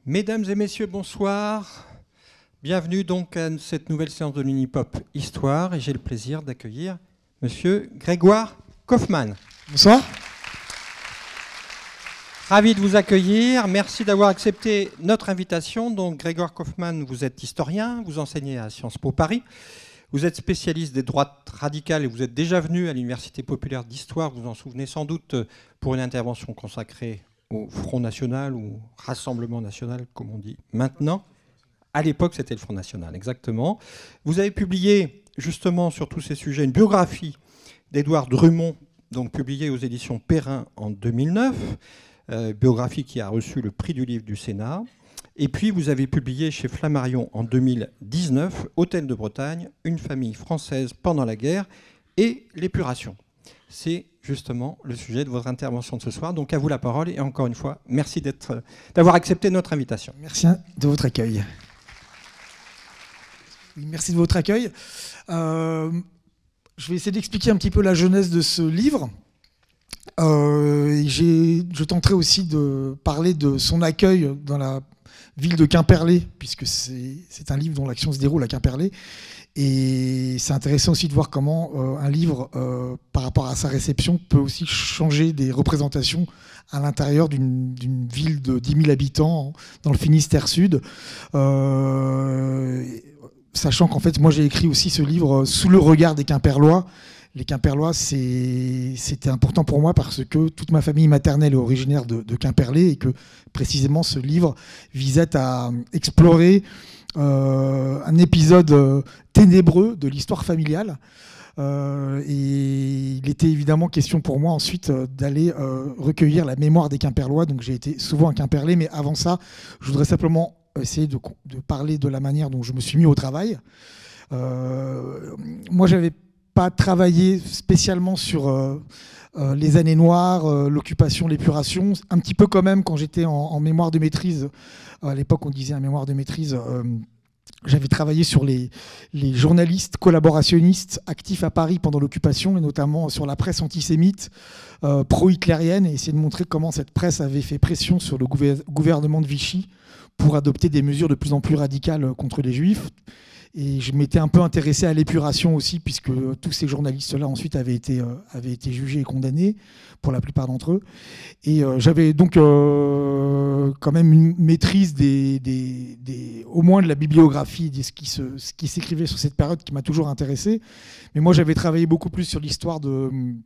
Mesdames et messieurs, bonsoir. Bienvenue donc à cette nouvelle séance de l'Unipop Histoire et j'ai le plaisir d'accueillir Monsieur Grégoire Kaufmann. Bonsoir. Ravi de vous accueillir. Merci d'avoir accepté notre invitation. Donc Grégoire Kaufmann, vous êtes historien, vous enseignez à Sciences Po Paris. Vous êtes spécialiste des droites radicales et vous êtes déjà venu à l'Université populaire d'histoire. Vous vous en souvenez sans doute pour une intervention consacrée au Front National ou Rassemblement National, comme on dit maintenant. À l'époque, c'était le Front National, exactement. Vous avez publié, justement, sur tous ces sujets, une biographie d'Édouard Drumont, donc publiée aux éditions Perrin en 2009, biographie qui a reçu le prix du livre du Sénat. Et puis, vous avez publié chez Flammarion en 2019, Hôtel de Bretagne, une famille française pendant la guerre et l'épuration. C'est justement le sujet de votre intervention de ce soir. Donc, à vous la parole. Et encore une fois, merci d'avoir accepté notre invitation. Merci de votre accueil. Merci de votre accueil. Je vais essayer d'expliquer un petit peu la genèse de ce livre. Je tenterai aussi de parler de son accueil dans la ville de Quimperlé, puisque c'est un livre dont l'action se déroule à Quimperlé. Et c'est intéressant aussi de voir comment un livre, par rapport à sa réception, peut aussi changer des représentations à l'intérieur d'une ville de 10 000 habitants dans le Finistère Sud. Sachant qu'en fait, moi j'ai écrit aussi ce livre sous le regard des Quimperlois. Les Quimperlois, c'était important pour moi parce que toute ma famille maternelle est originaire de Quimperlé et que précisément ce livre visait à explorer un épisode ténébreux de l'histoire familiale. Et il était évidemment question pour moi ensuite d'aller recueillir la mémoire des Quimperlois. Donc j'ai été souvent à Quimperlé, mais avant ça, je voudrais simplement essayer de parler de la manière dont je me suis mis au travail. Moi, j'avais pas travaillé spécialement sur les années noires, l'occupation, l'épuration. Un petit peu quand même quand j'étais en mémoire de maîtrise. À l'époque, on disait un mémoire de maîtrise. J'avais travaillé sur les journalistes collaborationnistes actifs à Paris pendant l'occupation, et notamment sur la presse antisémite pro-hitlérienne, et essayer de montrer comment cette presse avait fait pression sur le gouvernement de Vichy pour adopter des mesures de plus en plus radicales contre les Juifs. Et je m'étais un peu intéressé à l'épuration aussi, puisque tous ces journalistes-là ensuite avaient été jugés et condamnés, pour la plupart d'entre eux. Et j'avais donc quand même une maîtrise au moins de la bibliographie, de ce qui s'écrivait sur cette période qui m'a toujours intéressé. Mais moi, j'avais travaillé beaucoup plus sur l'histoire de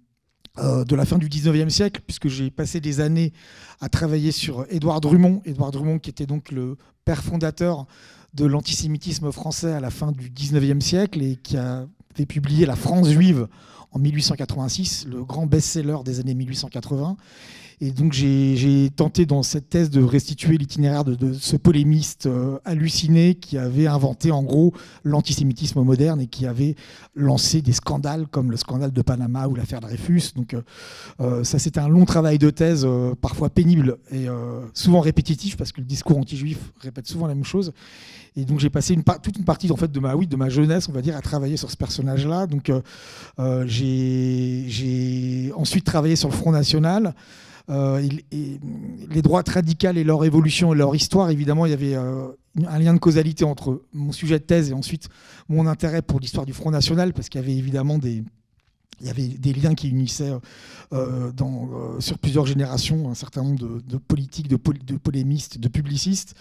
la fin du 19e siècle, puisque j'ai passé des années à travailler sur Édouard Drumont. Édouard Drumont, qui était donc le père fondateur de l'antisémitisme français à la fin du 19e siècle et qui avait publié La France juive en 1886, le grand best-seller des années 1880. Et donc j'ai tenté dans cette thèse de restituer l'itinéraire de ce polémiste halluciné qui avait inventé en gros l'antisémitisme moderne et qui avait lancé des scandales comme le scandale de Panama ou l'affaire Dreyfus. Donc ça, c'était un long travail de thèse, parfois pénible et souvent répétitif, parce que le discours anti-juif répète souvent la même chose. Et donc j'ai passé toute une partie en fait, de ma jeunesse, on va dire, à travailler sur ce personnage-là. Donc j'ai ensuite travaillé sur le Front National. Les droites radicales et leur évolution et leur histoire, évidemment, il y avait un lien de causalité entre mon sujet de thèse et ensuite mon intérêt pour l'histoire du Front National, parce qu'il y avait évidemment des liens qui unissaient sur plusieurs générations un certain nombre de politiques, de polémistes, de publicistes.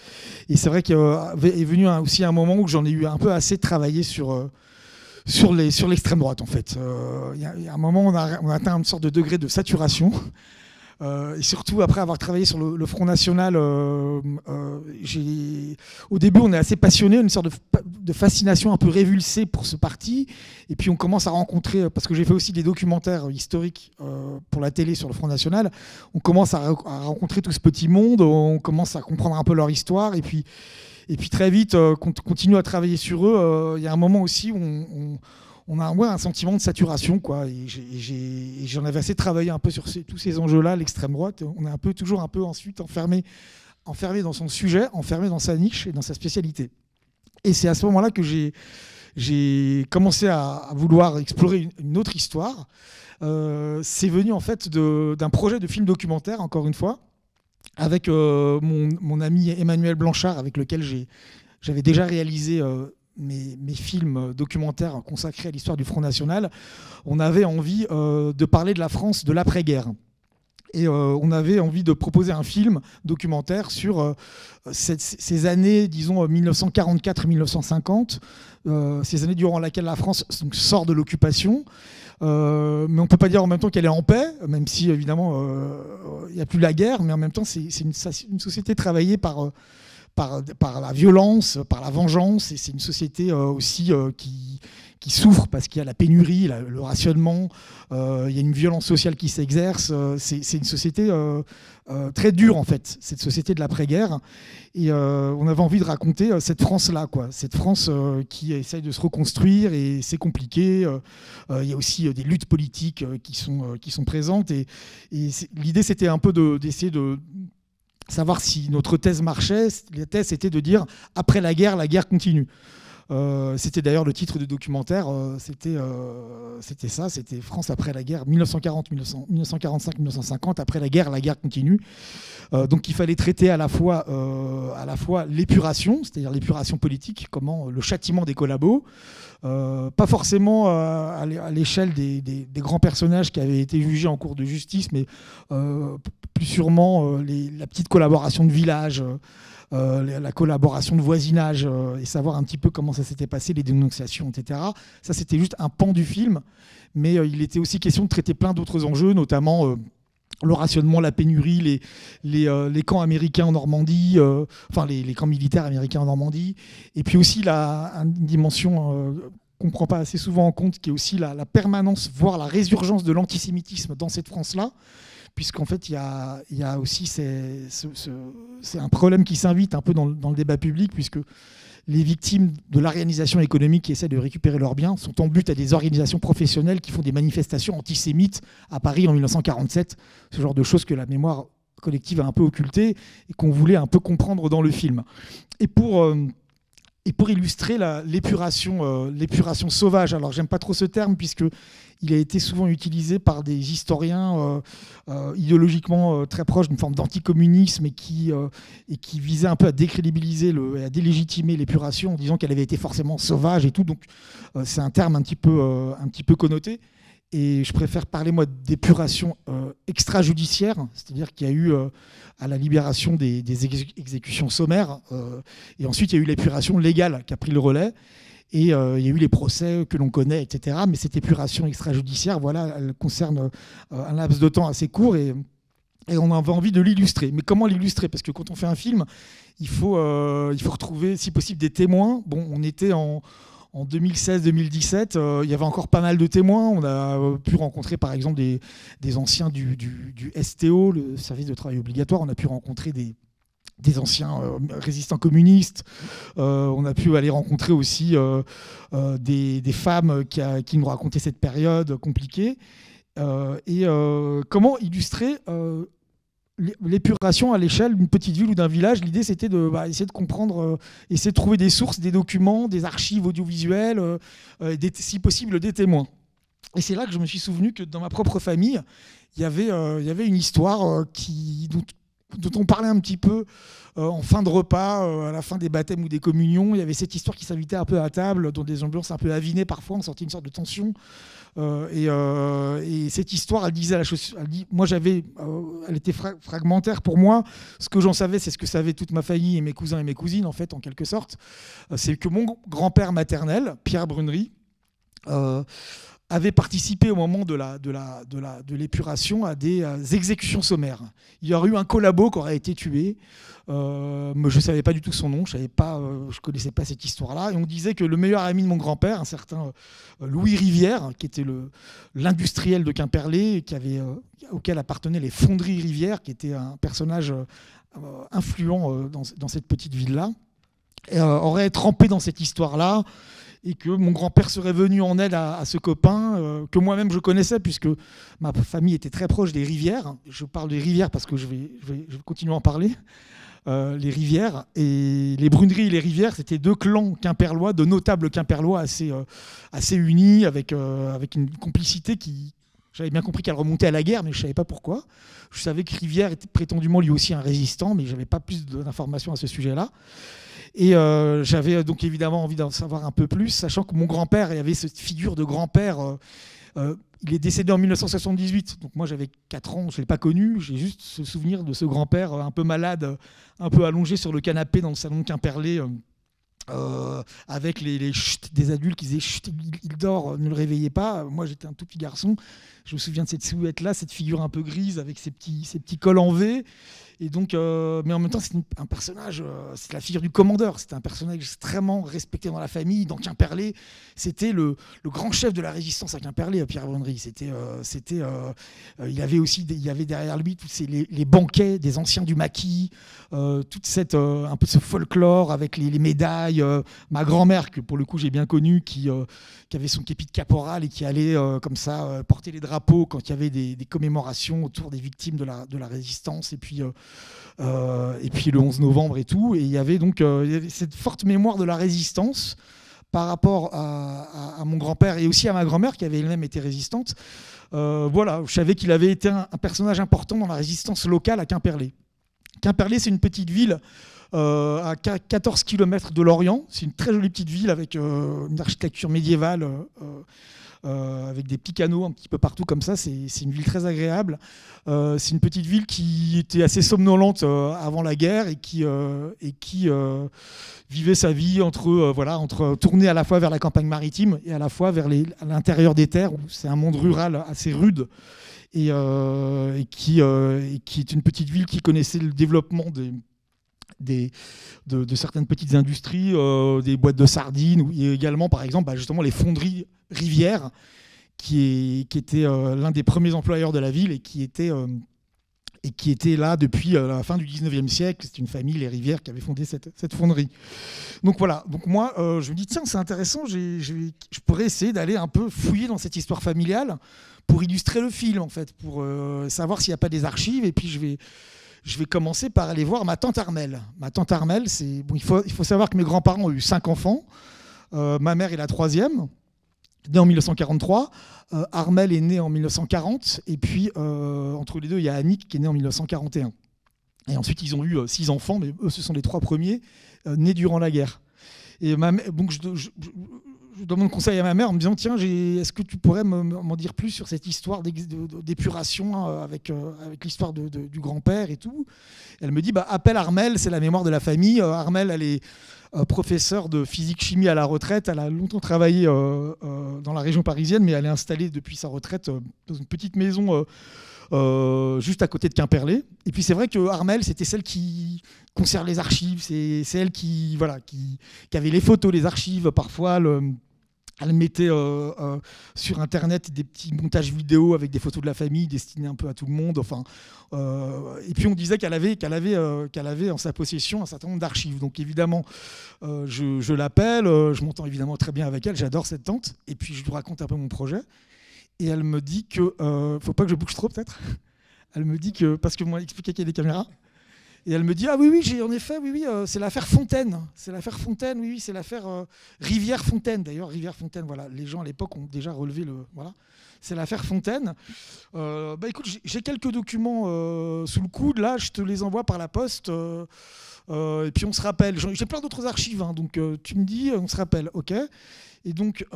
Et c'est vrai qu'il est venu aussi un moment où j'en ai eu un peu assez de travailler sur l'extrême droite, en fait. Il y a un moment où on a atteint une sorte de degré de saturation. Et surtout, après avoir travaillé sur le Front National, au début, on est assez passionné, une sorte de fascination un peu révulsée pour ce parti. Et puis, on commence à rencontrer, parce que j'ai fait aussi des documentaires historiques pour la télé sur le Front National, on commence à rencontrer tout ce petit monde, on commence à comprendre un peu leur histoire. Et puis très vite, quand on continue à travailler sur eux, il y a un moment aussi où on a un sentiment de saturation, quoi. Et j'en avais assez travaillé un peu sur tous ces enjeux-là, l'extrême droite. On est toujours un peu ensuite enfermé dans son sujet, enfermé dans sa niche et dans sa spécialité. Et c'est à ce moment-là que j'ai commencé à vouloir explorer une autre histoire. C'est venu en fait d'un projet de film documentaire, encore une fois, avec mon ami Emmanuel Blanchard, avec lequel j'avais déjà réalisé mes films documentaires consacrés à l'histoire du Front National. On avait envie de parler de la France de l'après-guerre. Et on avait envie de proposer un film documentaire sur ces années, disons 1944-1950, ces années durant lesquelles la France sort de l'occupation. Mais on ne peut pas dire en même temps qu'elle est en paix, même si évidemment il n'y a plus la guerre, mais en même temps c'est une société travaillée par la violence, par la vengeance, et c'est une société aussi qui souffre parce qu'il y a la pénurie, le rationnement, il y a une violence sociale qui s'exerce. C'est une société très dure, en fait, cette société de l'après-guerre. Et on avait envie de raconter cette France-là, quoi. Cette France qui essaye de se reconstruire, et c'est compliqué. Il y a aussi des luttes politiques qui sont présentes. Et l'idée, c'était un peu d'essayer de savoir si notre thèse marchait. La thèse, c'était de dire, après la guerre continue. C'était d'ailleurs le titre du documentaire, c'était ça, c'était France après la guerre, 1945-1950, après la guerre continue. Donc il fallait traiter à la fois l'épuration, c'est-à-dire l'épuration politique, comment le châtiment des collabos, pas forcément à l'échelle des grands personnages qui avaient été jugés en cour de justice, mais plus sûrement la petite collaboration de village, la collaboration de voisinage, et savoir un petit peu comment ça s'était passé, les dénonciations, etc. Ça, c'était juste un pan du film, mais il était aussi question de traiter plein d'autres enjeux, notamment le rationnement, la pénurie, les camps américains en Normandie, enfin les camps militaires américains en Normandie, et puis aussi une dimension qu'on ne prend pas assez souvent en compte, qui est aussi la permanence, voire la résurgence de l'antisémitisme dans cette France-là, puisqu'en fait, il y a aussi c'est un problème qui s'invite un peu dans le débat public, puisque les victimes de l'organisation économique qui essaient de récupérer leurs biens sont en but à des organisations professionnelles qui font des manifestations antisémites à Paris en 1947, ce genre de choses que la mémoire collective a un peu occultées et qu'on voulait un peu comprendre dans le film. Et pour illustrer l'épuration sauvage, alors j'aime pas trop ce terme puisque il a été souvent utilisé par des historiens idéologiquement très proches d'une forme d'anticommunisme et qui visait un peu à décrédibiliser et à délégitimer l'épuration en disant qu'elle avait été forcément sauvage et tout. Donc c'est un terme un petit peu connoté. Et je préfère parler, moi, d'épuration extrajudiciaire, c'est-à-dire qu'il y a eu, à la libération des exécutions sommaires, et ensuite il y a eu l'épuration légale qui a pris le relais, et il y a eu les procès que l'on connaît, etc. Mais cette épuration extrajudiciaire, voilà, elle concerne un laps de temps assez court, et on avait envie de l'illustrer. Mais comment l'illustrer? Parce que quand on fait un film, il faut retrouver, si possible, des témoins. Bon, on était en 2016-2017, il y avait encore pas mal de témoins. On a pu rencontrer par exemple des anciens du STO, le service de travail obligatoire. On a pu rencontrer des anciens résistants communistes. On a pu aller rencontrer aussi des femmes qui nous racontaient cette période compliquée. Comment illustrer l'épuration à l'échelle d'une petite ville ou d'un village? L'idée, c'était essayer de comprendre, essayer de trouver des sources, des documents, des archives audiovisuelles, si possible des témoins. Et c'est là que je me suis souvenu que dans ma propre famille, il y avait une histoire dont on parlait un petit peu en fin de repas, à la fin des baptêmes ou des communions. Il y avait cette histoire qui s'invitait un peu à table, dans des ambiances un peu avinées parfois, on sentait une sorte de tension. Et cette histoire, elle disait la chose. Moi, elle était fragmentaire pour moi. Ce que j'en savais, c'est ce que savait toute ma famille et mes cousins et mes cousines, en fait, en quelque sorte. C'est que mon grand-père maternel, Pierre Brunerie, avait participé au moment de l'épuration à des exécutions sommaires. Il y aurait eu un collabo qui aurait été tué. Mais je ne savais pas du tout son nom, je ne connaissais pas cette histoire-là. Et on disait que le meilleur ami de mon grand-père, un certain Louis Rivière, qui était l'industriel de Quimperlé, auquel appartenaient les fonderies Rivière, qui était un personnage influent dans cette petite ville-là, aurait trempé dans cette histoire-là. Et que mon grand-père serait venu en aide à ce copain, que moi-même je connaissais, puisque ma famille était très proche des rivières. Je parle des rivières parce que je vais continuer à en parler. Les rivières et les Bruneries et les rivières, c'était deux clans quimperlois, de notables quimperlois assez unis, avec une complicité qui J'avais bien compris qu'elle remontait à la guerre, mais je ne savais pas pourquoi. Je savais que Rivière était prétendument lui aussi un résistant, mais je n'avais pas plus d'informations à ce sujet-là. Et j'avais donc évidemment envie d'en savoir un peu plus, sachant que mon grand-père, il y avait cette figure de grand-père. Il est décédé en 1978, donc moi j'avais 4 ans, je ne l'ai pas connu. J'ai juste ce souvenir de ce grand-père un peu malade, un peu allongé sur le canapé dans le salon de Quimperlé. Avec les chut des adultes qui disaient chut, il dort, ne le réveillez pas. Moi j'étais un tout petit garçon, je me souviens de cette silhouette-là, cette figure un peu grise avec ses petits cols en V. Et donc, mais en même temps, c'est un personnage, c'est la figure du commandeur. C'était un personnage extrêmement respecté dans la famille. Dans Quimperlé, c'était le grand chef de la résistance à Quimperlé, Pierre Bonnery. Il y avait derrière lui tous les banquets des anciens du maquis, toute cette un peu ce folklore avec les médailles. Ma grand-mère, que pour le coup j'ai bien connue, qui avait son képi de caporal et qui allait comme ça porter les drapeaux quand il y avait des commémorations autour des victimes de la résistance. Et puis le 11 novembre et tout. Et il y avait donc cette forte mémoire de la résistance par rapport à mon grand-père et aussi à ma grand-mère qui avait elle-même été résistante. Voilà, je savais qu'il avait été un personnage important dans la résistance locale à Quimperlé. Quimperlé, c'est une petite ville à 14 km de Lorient. C'est une très jolie petite ville avec une architecture médiévale, avec des petits canaux un petit peu partout comme ça. C'est une ville très agréable. C'est une petite ville qui était assez somnolente avant la guerre et qui vivait sa vie entre tourner à la fois vers la campagne maritime et à la fois vers l'intérieur des terres, où c'est un monde rural assez rude. Et qui est une petite ville qui connaissait le développement de certaines petites industries, des boîtes de sardines, et également par exemple justement les fonderies Rivière, qui était l'un des premiers employeurs de la ville et qui était là depuis la fin du 19e siècle. C'est une famille, les Rivière, qui avait fondé cette fonderie. Donc voilà, donc moi je me dis tiens, c'est intéressant, je pourrais essayer d'aller un peu fouiller dans cette histoire familiale pour illustrer le film en fait, pour savoir s'il n'y a pas des archives. Et puis je vais commencer par aller voir ma tante Armelle. Ma tante Armelle, il faut savoir que mes grands-parents ont eu 5 enfants. Ma mère est la 3e, née en 1943. Armelle est née en 1940. Et puis, entre les deux, il y a Annick qui est née en 1941. Et ensuite, ils ont eu 6 enfants, mais eux, ce sont les 3 premiers nés durant la guerre. Et donc, je demande conseil à ma mère en me disant tiens, est-ce que tu pourrais m'en dire plus sur cette histoire d'épuration avec l'histoire du grand-père et tout. Elle me dit appelle Armelle, c'est la mémoire de la famille. Armelle, elle est professeure de physique-chimie à la retraite. Elle a longtemps travaillé dans la région parisienne, mais elle est installée depuis sa retraite dans une petite maison juste à côté de Quimperlé. Et puis c'est vrai que Armelle, c'était celle qui conserve les archives, c'est elle qui avait les photos, les archives. Parfois, elle mettait sur Internet des petits montages vidéo avec des photos de la famille destinées un peu à tout le monde. Enfin, et puis on disait qu'elle avait en sa possession un certain nombre d'archives. Donc évidemment, je l'appelle, je m'entends évidemment très bien avec elle, j'adore cette tante. Et puis je lui raconte un peu mon projet. Et elle me dit que, faut pas que je bouge trop peut-être. Elle me dit que, parce que moi, expliquait qu'il y a des caméras. Et elle me dit en effet, c'est l'affaire Fontaine. C'est l'affaire Fontaine, oui, c'est l'affaire Rivière-Fontaine. D'ailleurs, Rivière-Fontaine, voilà, les gens à l'époque ont déjà relevé voilà. C'est l'affaire Fontaine. Écoute, j'ai quelques documents sous le coude, là, je te les envoie par la poste. Et puis on se rappelle. J'ai plein d'autres archives, hein, donc tu me dis, on se rappelle, ok. Et donc,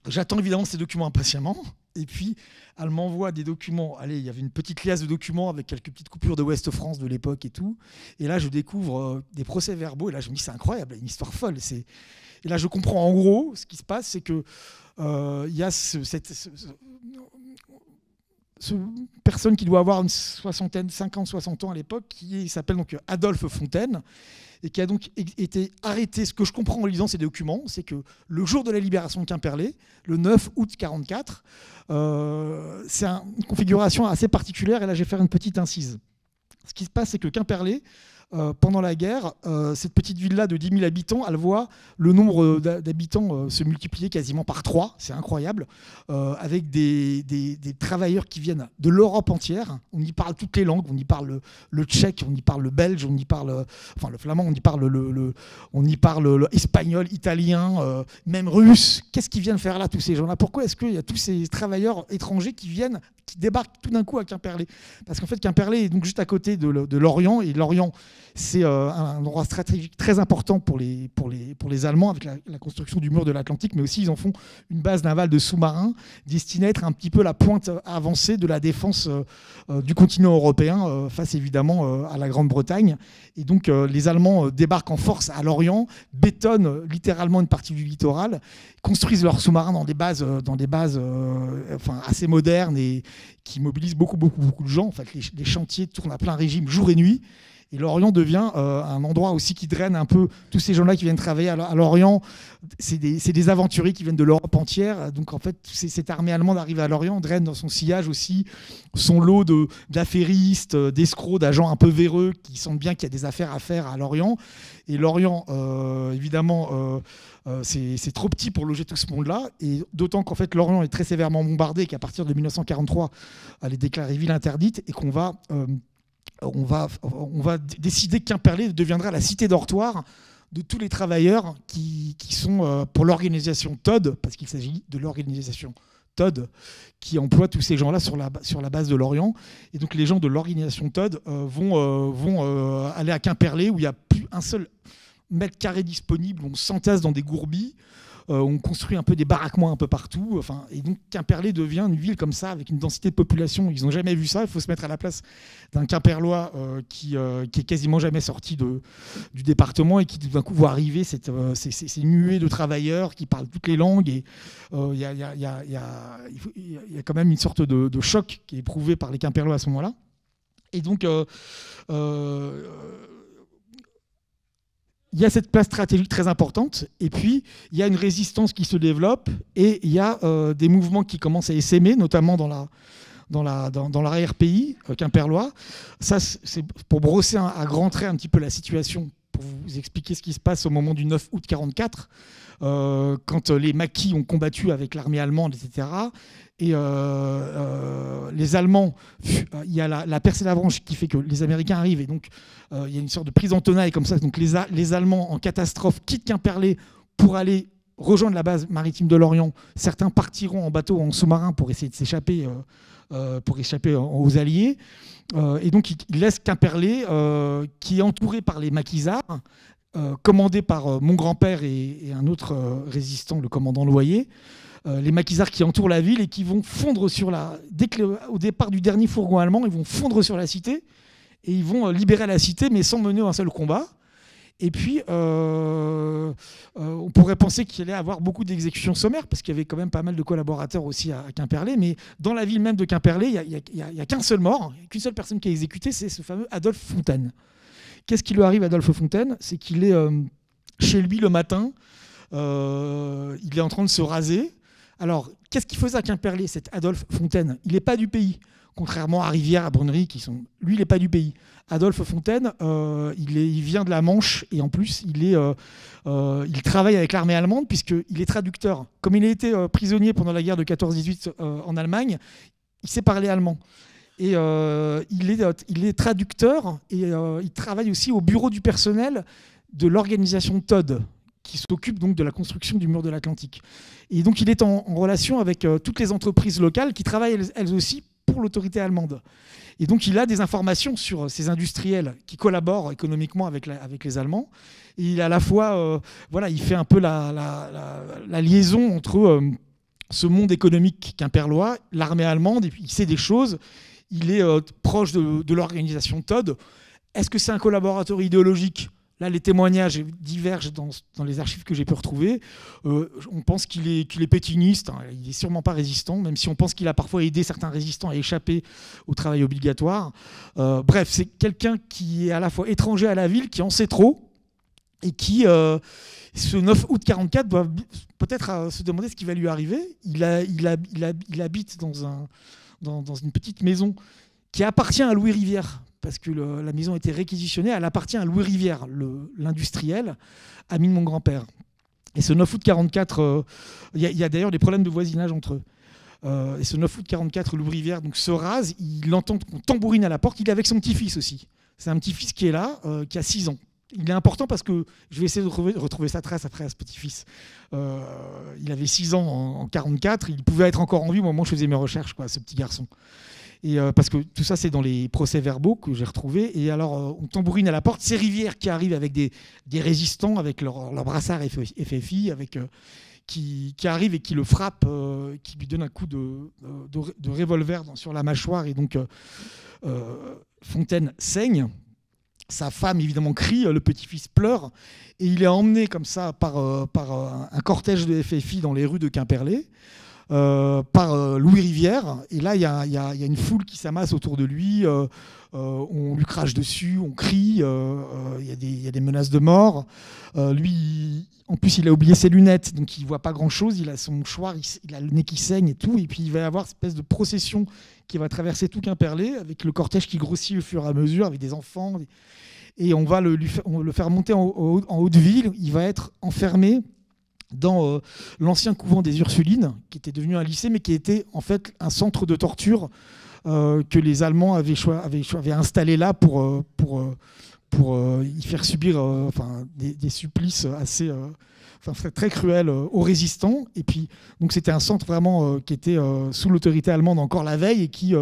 j'attends évidemment ces documents impatiemment. Et puis, elle m'envoie des documents. Allez, il y avait une petite liasse de documents avec quelques petites coupures de Ouest France de l'époque et tout. Et là, je découvre des procès-verbaux. Et là, je me dis, c'est incroyable, une histoire folle. Et là, je comprends en gros, ce qui se passe, c'est que il y a cette personne qui doit avoir une soixantaine, 50, 60 ans à l'époque, qui s'appelle donc Adolphe Fontaine, et qui a donc été arrêté. Ce que je comprends en lisant ces documents, c'est que le jour de la libération de Quimperlé, le 9 août 1944, c'est une configuration assez particulière, et là je vais faire une petite incise. Ce qui se passe, c'est que Quimperlé pendant la guerre, cette petite ville-là de 10 000 habitants, elle voit le nombre d'habitants se multiplier quasiment par 3, c'est incroyable, avec des travailleurs qui viennent de l'Europe entière. On y parle toutes les langues, on y parle le tchèque, on y parle le belge, on y parle le flamand, on y parle l'espagnol, italien, même russe. Qu'est-ce qu'ils viennent faire là, tous ces gens-là? Pourquoi est-ce qu'il y a tous ces travailleurs étrangers qui débarquent tout d'un coup à Quimperlé? Parce qu'en fait, Quimperlé est donc juste à côté de Lorient, et Lorient, c'est un endroit stratégique très important pour les Allemands, avec la construction du mur de l'Atlantique, mais aussi ils en font une base navale de sous-marins destinée à être un petit peu la pointe avancée de la défense du continent européen, face évidemment à la Grande-Bretagne. Et donc les Allemands débarquent en force à Lorient, bétonnent littéralement une partie du littoral, construisent leurs sous-marins dans des bases assez modernes et qui mobilisent beaucoup de gens. En fait, les chantiers tournent à plein régime jour et nuit. Et Lorient devient un endroit aussi qui draine un peu tous ces gens-là qui viennent travailler à Lorient. C'est des aventuriers qui viennent de l'Europe entière. Donc en fait, cette armée allemande arrive à Lorient, draine dans son sillage aussi son lot d'affairistes, d'escrocs, d'agents un peu véreux qui sentent bien qu'il y a des affaires à faire à Lorient. Et Lorient, évidemment, c'est trop petit pour loger tout ce monde-là. Et d'autant qu'en fait, Lorient est très sévèrement bombardé, qu'à partir de 1943, elle est déclarée ville interdite et qu'on va... on va décider que Quimperlé deviendra la cité dortoir de tous les travailleurs qui sont pour l'organisation TOD, parce qu'il s'agit de l'organisation TOD qui emploie tous ces gens-là sur la base de Lorient. Et donc les gens de l'organisation TOD vont aller à Quimperlé, où il n'y a plus un seul mètre carré disponible, on s'entasse dans des gourbis. On construit un peu des baraquements un peu partout. Et donc Quimperlé devient une ville comme ça, avec une densité de population. Ils n'ont jamais vu ça. Il faut se mettre à la place d'un Quimperlois qui est quasiment jamais sorti du département et qui tout d'un coup voit arriver ces nuées de travailleurs qui parlent toutes les langues. Et il y a quand même une sorte de choc qui est éprouvé par les Quimperlois à ce moment-là. Et donc... il y a cette place stratégique très importante, et puis il y a une résistance qui se développe, et il y a des mouvements qui commencent à essaimer, notamment dans l'arrière-pays quimperlois. Ça, c'est pour brosser à grands traits un petit peu la situation, pour vous expliquer ce qui se passe au moment du 9 août 1944, quand les maquis ont combattu avec l'armée allemande, etc. Et les Allemands, il y a la percée de la branche qui fait que les Américains arrivent, et donc il y a une sorte de prise en tenaille comme ça. Donc les Allemands en catastrophe quittent Quimperlé pour aller rejoindre la base maritime de Lorient. Certains partiront en bateau ou en sous-marin pour essayer de s'échapper aux Alliés. Et donc ils laissent Quimperlé, qui est entouré par les maquisards, commandé par mon grand-père et un autre résistant, le commandant Loyer. Les maquisards qui entourent la ville et qui vont fondre au départ du dernier fourgon allemand, ils vont fondre sur la cité et ils vont libérer la cité, mais sans mener un seul combat. Et puis, on pourrait penser qu'il allait y avoir beaucoup d'exécutions sommaires, parce qu'il y avait quand même pas mal de collaborateurs aussi à Quimperlé, mais dans la ville même de Quimperlé, il n'y a qu'un seul mort, qu'une seule personne qui est exécutée, c'est ce fameux Adolphe Fontaine. Qu'est-ce qui lui arrive à Adolphe Fontaine? C'est qu'il est chez lui le matin, il est en train de se raser. Alors, qu'est-ce qu'il faisait à Quimperlé, cet Adolphe Fontaine? Il n'est pas du pays, contrairement à Rivière, à Brunerie, lui, il n'est pas du pays. Adolphe Fontaine, il vient de la Manche, et en plus, il travaille avec l'armée allemande, puisqu'il est traducteur. Comme il a été prisonnier pendant la guerre de 14-18 en Allemagne, il sait parler allemand. Et il est traducteur, et il travaille aussi au bureau du personnel de l'organisation TOD, qui s'occupe donc de la construction du mur de l'Atlantique. Et donc il est en relation avec toutes les entreprises locales qui travaillent elles aussi pour l'autorité allemande. Et donc il a des informations sur ces industriels qui collaborent économiquement avec les Allemands. Et il à la fois, il fait un peu la liaison entre ce monde économique quimperlois, l'armée allemande, et puis il sait des choses. Il est proche de l'organisation TOD. Est-ce que c'est un collaborateur idéologique ? Là, les témoignages divergent dans les archives que j'ai pu retrouver. On pense qu'il est pétiniste, hein, il n'est sûrement pas résistant, même si on pense qu'il a parfois aidé certains résistants à échapper au travail obligatoire. Bref, c'est quelqu'un qui est à la fois étranger à la ville, qui en sait trop, et qui, ce 9 août 1944, doit peut-être se demander ce qui va lui arriver. Il habite dans une petite maison qui appartient à Louis Rivière, parce que la maison a été réquisitionnée. Elle appartient à Louis Rivière, l'industriel, ami de mon grand-père. Et ce 9 août 44, il y a d'ailleurs des problèmes de voisinage entre eux. Et ce 9 août 44, Louis Rivière donc, se rase, il entend qu'on tambourine à la porte, il est avec son petit-fils aussi. C'est un petit-fils qui est là, qui a 6 ans. Il est important parce que je vais essayer de retrouver sa trace après à ce petit-fils. Il avait 6 ans en 44, il pouvait être encore en vie au moment où je faisais mes recherches, quoi, ce petit garçon. Et parce que tout ça, c'est dans les procès-verbaux que j'ai retrouvés. Et alors, on tambourine à la porte. C'est Rivière qui arrive avec des résistants, avec leur brassard FFI, qui arrive et qui le frappe, qui lui donne un coup de revolver sur la mâchoire. Et donc, Fontaine saigne. Sa femme, évidemment, crie. Le petit-fils pleure. Et il est emmené comme ça par un cortège de FFI dans les rues de Quimperlé. Par Louis Rivière, et là il y a une foule qui s'amasse autour de lui, on lui crache dessus, on crie, il y a des menaces de mort. Lui, en plus il a oublié ses lunettes, donc il voit pas grand chose, il a son mouchoir, il a le nez qui saigne et tout, et puis il va y avoir une espèce de procession qui va traverser tout Quimperlé, avec le cortège qui grossit au fur et à mesure, avec des enfants, et on va le faire monter en Haute-Ville. Il va être enfermé dans l'ancien couvent des Ursulines, qui était devenu un lycée, mais qui était en fait un centre de torture que les Allemands avaient installé là pour y faire subir des supplices assez très cruels aux résistants. Et puis, donc c'était un centre vraiment qui était sous l'autorité allemande encore la veille, et qui,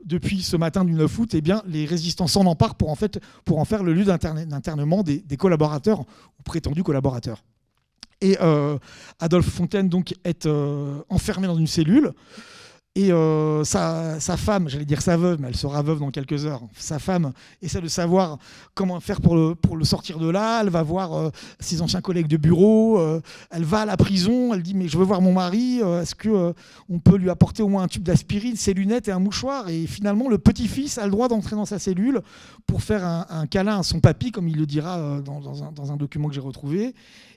depuis ce matin du 9 août, eh bien, les résistants s'en emparent pour en faire le lieu d'internement des collaborateurs ou prétendus collaborateurs. Et Adolphe Fontaine donc, est enfermé dans une cellule. Et sa femme, j'allais dire sa veuve, mais elle sera veuve dans quelques heures. Sa femme essaie de savoir comment faire pour le sortir de là. Elle va voir ses anciens collègues de bureau. Elle va à la prison. Elle dit mais je veux voir mon mari. Est-ce qu'on peut lui apporter au moins un tube d'aspirine, ses lunettes et un mouchoir? Et finalement, le petit-fils a le droit d'entrer dans sa cellule pour faire un câlin à son papy, comme il le dira dans un document que j'ai retrouvé.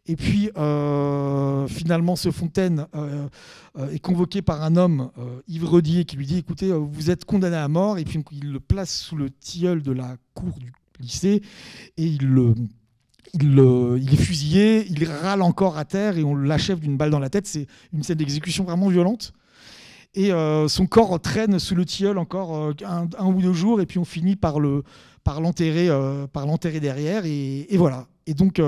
Et puis, finalement, ce Fontaine est convoqué par un homme, Yves Rodier, qui lui dit « Écoutez, vous êtes condamné à mort ». Et puis, il le place sous le tilleul de la cour du lycée et il est fusillé, il râle encore à terre et on l'achève d'une balle dans la tête. C'est une scène d'exécution vraiment violente. Et son corps traîne sous le tilleul encore un ou 2 jours, et puis on finit par l'enterrer derrière, et voilà. Et donc,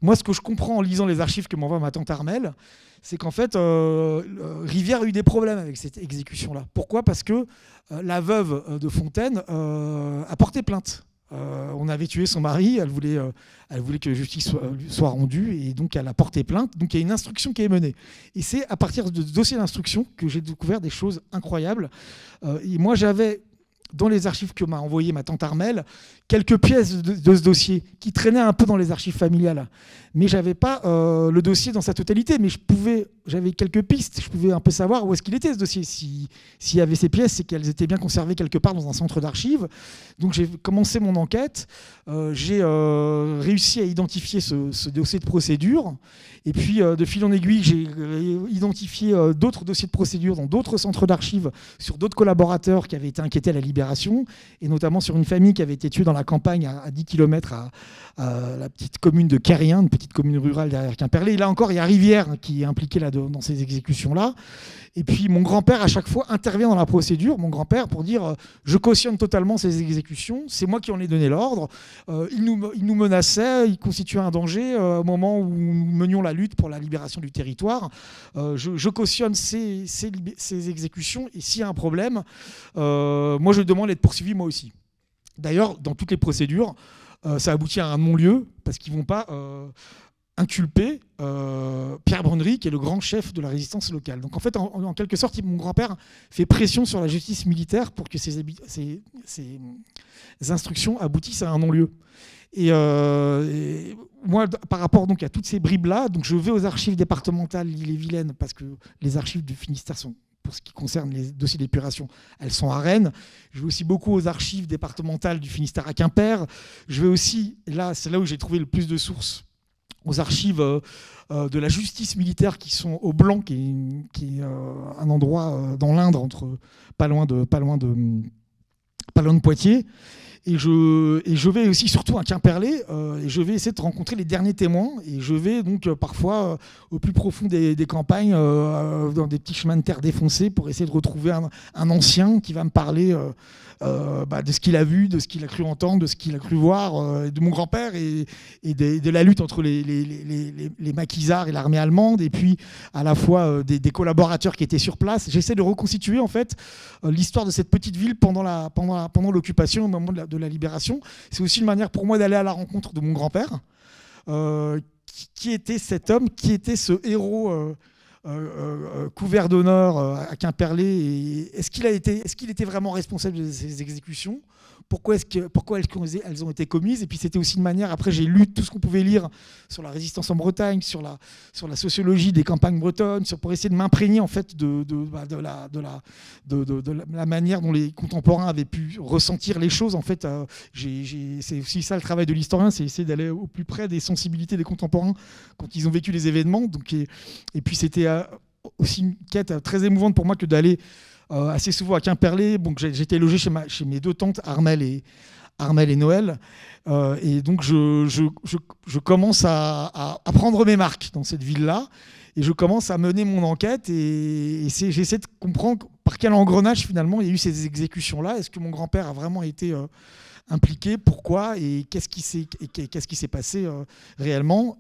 moi, ce que je comprends en lisant les archives que m'envoie ma tante Armelle, c'est qu'en fait, Rivière a eu des problèmes avec cette exécution-là. Pourquoi ? Parce que la veuve de Fontaine a porté plainte. On avait tué son mari, elle voulait que justice soit rendue, et donc elle a porté plainte. Donc il y a une instruction qui est menée. Et c'est à partir de ce dossier d'instruction que j'ai découvert des choses incroyables. Et moi, j'avais, dans les archives que m'a envoyé ma tante Armelle, quelques pièces de ce dossier qui traînaient un peu dans les archives familiales. Mais je n'avais pas le dossier dans sa totalité, mais j'avais quelques pistes, je pouvais un peu savoir où est-ce qu'il était, ce dossier. S'il y avait ces pièces, c'est qu'elles étaient bien conservées quelque part dans un centre d'archives. Donc j'ai commencé mon enquête, j'ai réussi à identifier ce dossier de procédure, et puis de fil en aiguille, j'ai identifié d'autres dossiers de procédure dans d'autres centres d'archives sur d'autres collaborateurs qui avaient été inquiétés à la Libération, et notamment sur une famille qui avait été tuée dans la campagne à 10 km à la petite commune de Quérien, une petite commune rurale derrière Quimperlé. Et là encore, il y a Rivière qui est impliqué dans ces exécutions-là. Et puis mon grand-père, à chaque fois, intervient dans la procédure, mon grand-père, pour dire je cautionne totalement ces exécutions, c'est moi qui en ai donné l'ordre. Il nous menaçait, il constituait un danger au moment où nous menions la lutte pour la libération du territoire. Je cautionne ces exécutions, et s'il y a un problème, moi je demande d'être poursuivi moi aussi. D'ailleurs, dans toutes les procédures, ça aboutit à un non-lieu, parce qu'ils ne vont pas inculper Pierre Brunnery, qui est le grand chef de la résistance locale. Donc en fait, en quelque sorte, mon grand-père fait pression sur la justice militaire pour que ces instructions aboutissent à un non-lieu. Et moi, par rapport donc à toutes ces bribes-là, donc je vais aux archives départementales Ille-et-Vilaine, parce que les archives du Finistère sont, pour ce qui concerne les dossiers d'épuration, elles sont à Rennes. Je vais aussi beaucoup aux archives départementales du Finistère à Quimper. Je vais aussi, c'est là où j'ai trouvé le plus de sources, aux archives de la justice militaire qui sont au Blanc, qui est un endroit dans l'Indre, pas loin de Poitiers. Et je vais aussi surtout à Quimperlé, et je vais essayer de rencontrer les derniers témoins. Et je vais donc parfois au plus profond des campagnes, dans des petits chemins de terre défoncés, pour essayer de retrouver un ancien qui va me parler de ce qu'il a vu, de ce qu'il a cru entendre, de ce qu'il a cru voir, de mon grand-père et de la lutte entre les maquisards et l'armée allemande, et puis à la fois des collaborateurs qui étaient sur place. J'essaie de reconstituer en fait l'histoire de cette petite ville pendant l'occupation, au moment de la libération. C'est aussi une manière pour moi d'aller à la rencontre de mon grand-père. Qui était cet homme, qui était ce héros couvert d'honneur à Quimperlé, et est-ce qu'il était vraiment responsable de ces exécutions? Pourquoi elles ont été commises? Et puis c'était aussi une manière, après j'ai lu tout ce qu'on pouvait lire sur la résistance en Bretagne, sur la sociologie des campagnes bretonnes, pour essayer de m'imprégner en fait de la manière dont les contemporains avaient pu ressentir les choses. En fait, c'est aussi ça le travail de l'historien, c'est essayer d'aller au plus près des sensibilités des contemporains quand ils ont vécu les événements. Donc, et puis c'était aussi une quête très émouvante pour moi que d'aller assez souvent à Quimperlé. Bon, j'étais logé chez mes deux tantes, Armelle et Noël. Et donc, je commence à prendre mes marques dans cette ville-là. Et je commence à mener mon enquête. Et j'essaie de comprendre par quel engrenage, finalement, il y a eu ces exécutions-là. Est-ce que mon grand-père a vraiment été impliqué? Pourquoi? Et qu'est-ce qui s'est passé réellement?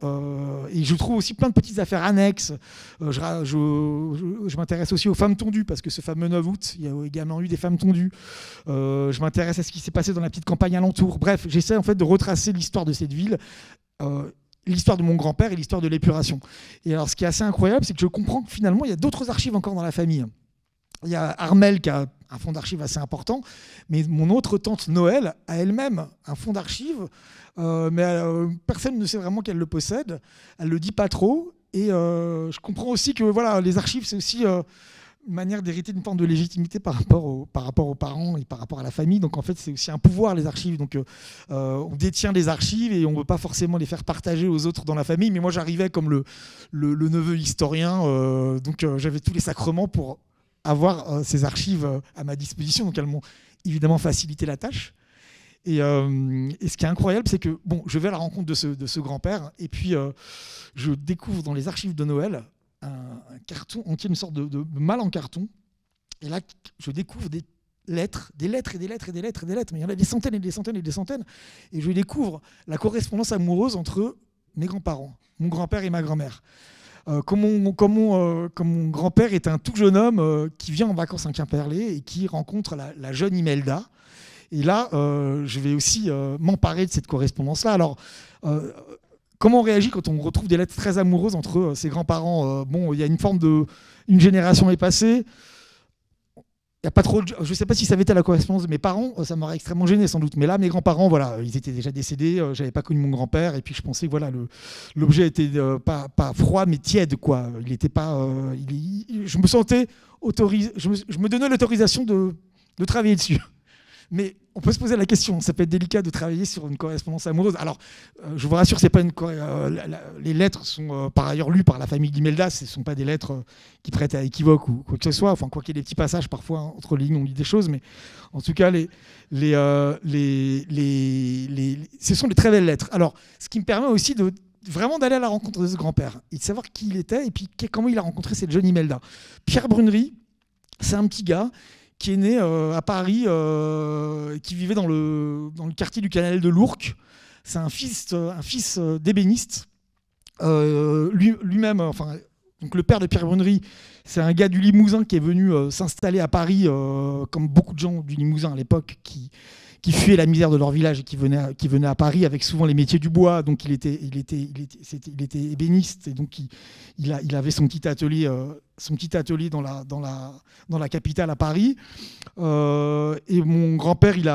Et je trouve aussi plein de petites affaires annexes. Je m'intéresse aussi aux femmes tondues, parce que ce fameux 9 août, il y a également eu des femmes tondues. Je m'intéresse à ce qui s'est passé dans la petite campagne alentour. Bref, j'essaie en fait de retracer l'histoire de cette ville, l'histoire de mon grand-père et l'histoire de l'épuration. Et alors, ce qui est assez incroyable, c'est que je comprends que finalement, il y a d'autres archives encore dans la famille. Il y a Armelle qui a un fonds d'archives assez important, mais mon autre tante Noël a elle-même un fonds d'archives, mais personne ne sait vraiment qu'elle le possède. Elle ne le dit pas trop. Et je comprends aussi que voilà, les archives, c'est aussi une manière d'hériter d'une forme de légitimité par rapport aux parents et par rapport à la famille. Donc en fait, c'est aussi un pouvoir, les archives. Donc on détient les archives et on ne veut pas forcément les faire partager aux autres dans la famille. Mais moi, j'arrivais comme le neveu historien, donc j'avais tous les sacrements pour avoir ces archives à ma disposition. Donc elles m'ont évidemment facilité la tâche. Et ce qui est incroyable, c'est que je vais à la rencontre de ce grand-père, et puis je découvre dans les archives de Noël un carton entier, une sorte de malle en carton. Et là, je découvre des lettres, et des lettres, mais il y en a des centaines et des centaines et des centaines. Et je découvre la correspondance amoureuse entre mes grands-parents, mon grand-père et ma grand-mère. Comme mon grand-père est un tout jeune homme qui vient en vacances à Quimperlé et qui rencontre la jeune Imelda. Et là, je vais aussi m'emparer de cette correspondance-là. Alors, comment on réagit quand on retrouve des lettres très amoureuses entre ses grands-parents? Il y a une forme de... Une génération est passée. Il y a pas trop je ne sais pas si ça avait été la correspondance de mes parents, ça m'aurait extrêmement gêné sans doute. Mais là, mes grands-parents, voilà, ils étaient déjà décédés, je n'avais pas connu mon grand-père, et puis je pensais que voilà, l'objet était pas froid, mais tiède, quoi. Il était pas... je me sentais autorisé, je me donnais l'autorisation de travailler dessus. Mais on peut se poser la question, ça peut être délicat de travailler sur une correspondance amoureuse. Alors, je vous rassure, c'est pas les lettres sont par ailleurs lues par la famille d'Imelda, ce ne sont pas des lettres qui prêtent à équivoque ou quoi que ce soit. Enfin, quoi qu'il y ait des petits passages, parfois, entre les lignes, on lit des choses, mais en tout cas, ce sont des très belles lettres. Alors, ce qui me permet aussi vraiment d'aller à la rencontre de ce grand-père et de savoir qui il était et puis comment il a rencontré cette jeune Imelda. Pierre Brunerie, c'est un petit gars qui est né à Paris, qui vivait dans le quartier du Canal de l'Ourcq. C'est un fils d'ébéniste. Lui-même, donc le père de Pierre Brunerie, c'est un gars du Limousin qui est venu s'installer à Paris, comme beaucoup de gens du Limousin à l'époque, qui fuyaient la misère de leur village et qui venaient à Paris avec souvent les métiers du bois. Donc il était ébéniste, et donc il avait son petit atelier dans la capitale à Paris. Et mon grand-père, ils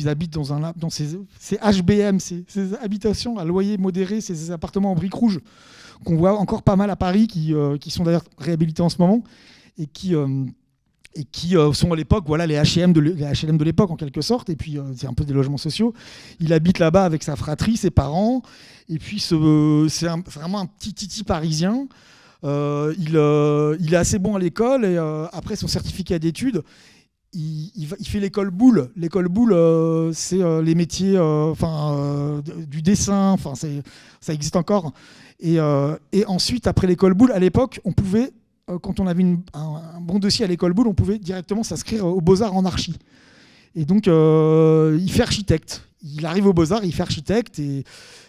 habitent dans ces HBM, ces habitations à loyer modéré, ces appartements en briques rouges qu'on voit encore pas mal à Paris, qui sont d'ailleurs réhabilités en ce moment, et qui sont à l'époque, voilà, les HLM de l'époque en quelque sorte. Et puis c'est un peu des logements sociaux. Il habite là-bas avec sa fratrie, ses parents, et puis c'est vraiment un petit titi parisien. Il est assez bon à l'école, et après son certificat d'études, il fait l'école Boulle. L'école Boulle, c'est les métiers du dessin, ça existe encore. Et ensuite, après l'école Boulle, à l'époque, on pouvait, quand on avait un bon dossier à l'école Boulle, on pouvait directement s'inscrire aux Beaux-Arts en archi. Et donc, il fait architecte. Il arrive aux Beaux-Arts, il fait architecte. Et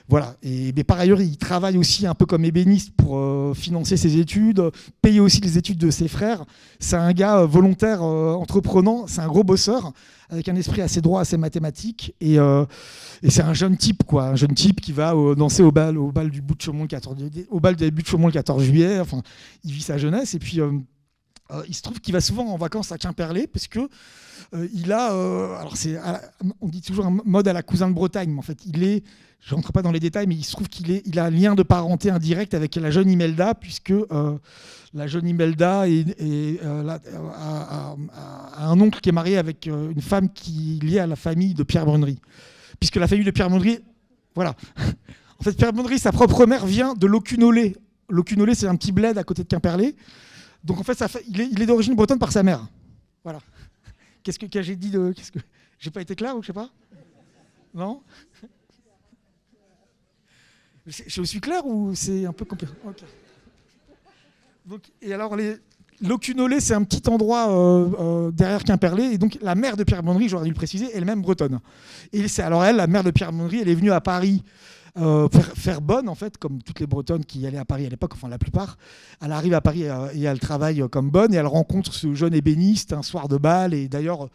voilà. Mais par ailleurs, il travaille aussi un peu comme ébéniste pour financer ses études, payer aussi les études de ses frères. C'est un gars volontaire, entreprenant. C'est un gros bosseur, avec un esprit assez droit, assez mathématique. Et c'est un jeune type, quoi. Un jeune type qui va danser au bal du bout de Chaumont le 14 juillet. Enfin, il vit sa jeunesse. Et puis, il se trouve qu'il va souvent en vacances à Quimperlé, parce que il a, on dit toujours un mode à la cousin de Bretagne, mais en fait, je ne rentre pas dans les détails, mais il se trouve qu'il a un lien de parenté indirect avec la jeune Imelda, puisque la jeune Imelda a un oncle qui est marié avec une femme qui est liée à la famille de Pierre Brunerie. Puisque la famille de Pierre Brunerie, voilà. En fait, Pierre Brunerie, sa propre mère vient de Locunolé. Locunolé, c'est un petit bled à côté de Quimperlé. Donc en fait, il est d'origine bretonne par sa mère. Voilà. Qu'est-ce que j'ai dit de... J'ai pas été clair ou je sais pas? Non? Je suis clair ou c'est un peu compliqué? Okay. Donc, et alors, Locunolé, c'est un petit endroit derrière Quimperlé. Et donc, la mère de Pierre Brunerie, j'aurais dû le préciser, est elle-même bretonne. Et alors, la mère de Pierre Brunerie, elle est venue à Paris faire bonne, en fait, comme toutes les Bretonnes qui allaient à Paris à l'époque, enfin la plupart. Elle arrive à Paris et elle travaille comme bonne. Et elle rencontre ce jeune ébéniste un soir de bal. Et d'ailleurs,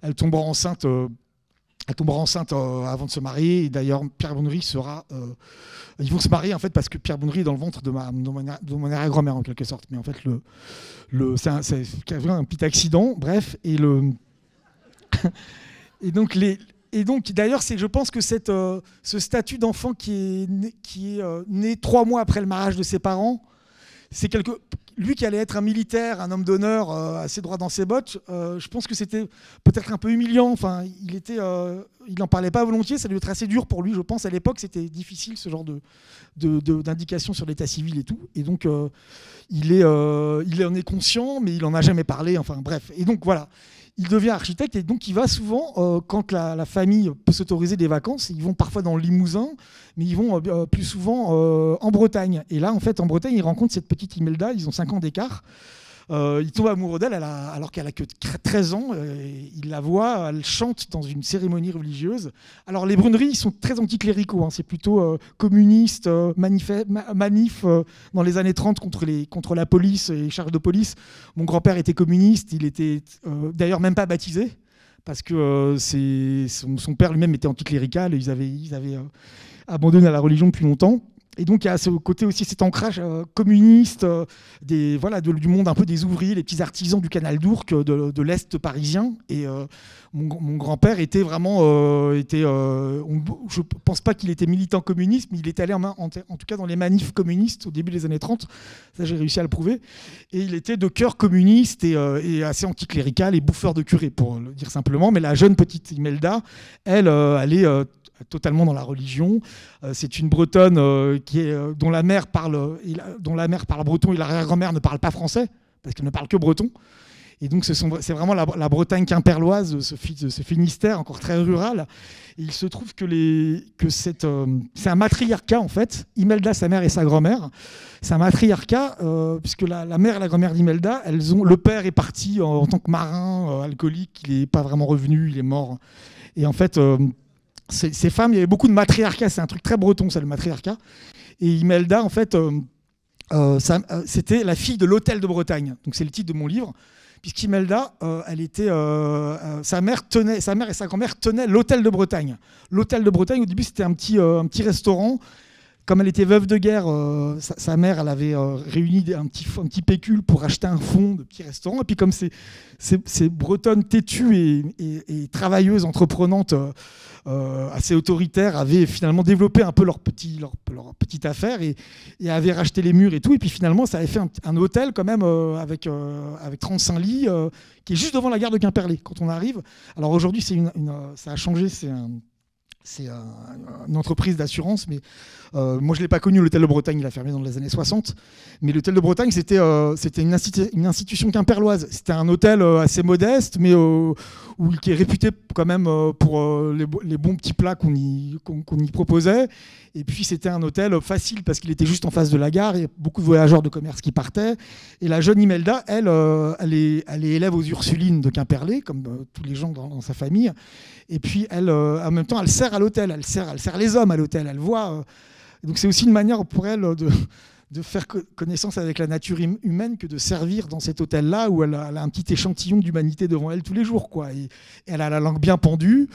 elle tombera enceinte. Avant de se marier. Et d'ailleurs, Pierre Brunerie ils vont se marier en fait parce que Pierre Brunerie est dans le ventre de mon arrière-grand-mère en quelque sorte. Mais en fait, c'est un petit accident. Bref, et donc d'ailleurs, je pense que ce statut d'enfant qui est né 3 mois après le mariage de ses parents, c'est lui qui allait être un militaire, un homme d'honneur, assez droit dans ses bottes. Je pense que c'était peut-être un peu humiliant. Enfin, il n'en parlait pas volontiers. Ça devait être assez dur pour lui, je pense. À l'époque, c'était difficile ce genre d'indication sur l'état civil et tout. Et donc, il en est conscient, mais il n'en a jamais parlé. Enfin, bref. Et donc, voilà. Il devient architecte et donc il va souvent, quand la famille peut s'autoriser des vacances, ils vont parfois dans le Limousin, mais ils vont plus souvent en Bretagne. Et là, en fait, en Bretagne, il rencontre cette petite Imelda, ils ont 5 ans d'écart. Il tombe amoureux d'elle alors qu'elle a que 13 ans. Il la voit, elle chante dans une cérémonie religieuse. Alors les Bruneries, ils sont très anticléricaux, hein, c'est plutôt communiste, manif dans les années 30 contre la police et charges de police. Mon grand-père était communiste, il était d'ailleurs même pas baptisé, parce que son père lui-même était anticlérical, et ils avaient abandonné la religion depuis longtemps. Et donc, il y a ce côté aussi, cet ancrage communiste du monde un peu des ouvriers, les petits artisans du canal d'Ourcq, de l'Est parisien. Et mon grand-père était vraiment... je ne pense pas qu'il était militant communiste, mais il était allé en tout cas dans les manifs communistes au début des années 30. Ça, j'ai réussi à le prouver. Et il était de cœur communiste et assez anticlérical et bouffeur de curé, pour le dire simplement. Mais la jeune petite Imelda, elle est... totalement dans la religion. C'est une Bretonne dont la mère parle breton et l'arrière-grand-mère ne parle pas français, parce qu'elle ne parle que breton. Et donc c'est vraiment la Bretagne quimpérloise, ce Finistère encore très rural. Et il se trouve que c'est un matriarcat en fait. Imelda, sa mère et sa grand-mère. C'est un matriarcat puisque la mère et la grand-mère d'Imelda, le père est parti en tant que marin alcoolique, il n'est pas vraiment revenu, il est mort. Et en fait... ces femmes, il y avait beaucoup de matriarcat, c'est un truc très breton, ça, le matriarcat. Et Imelda, en fait, c'était la fille de l'hôtel de Bretagne. Donc c'est le titre de mon livre, puisqu'Imelda, sa mère et sa grand-mère tenaient l'hôtel de Bretagne. L'hôtel de Bretagne, au début, c'était un petit restaurant. Comme elle était veuve de guerre, sa mère, elle avait réuni un petit pécule pour acheter un fonds de petit restaurant. Et puis comme ces Bretonnes têtues et travailleuses, entreprenantes, assez autoritaires, avaient finalement développé un peu leur petite affaire et avaient racheté les murs et tout. Et puis finalement, ça avait fait un hôtel quand même avec 35 lits qui est juste devant la gare de Quimperlé quand on arrive. Alors aujourd'hui, ça a changé, C'est une entreprise d'assurance, mais moi je ne l'ai pas connu, l'hôtel de Bretagne, il a fermé dans les années 60. Mais l'hôtel de Bretagne, c'était une institution quimperloise. C'était un hôtel assez modeste, mais qui est réputé quand même pour les bons petits plats qu'on y proposait. Et puis c'était un hôtel facile parce qu'il était juste en face de la gare. Il y a beaucoup de voyageurs de commerce qui partaient. Et la jeune Imelda, elle est élève aux Ursulines de Quimperlé, comme tous les gens dans sa famille. Et puis elle, en même temps, elle sert à l'hôtel. Elle sert les hommes à l'hôtel. Elle voit. Donc c'est aussi une manière pour elle de faire connaissance avec la nature humaine que de servir dans cet hôtel-là où elle a un petit échantillon d'humanité devant elle tous les jours, quoi. Et elle a la langue bien pendue,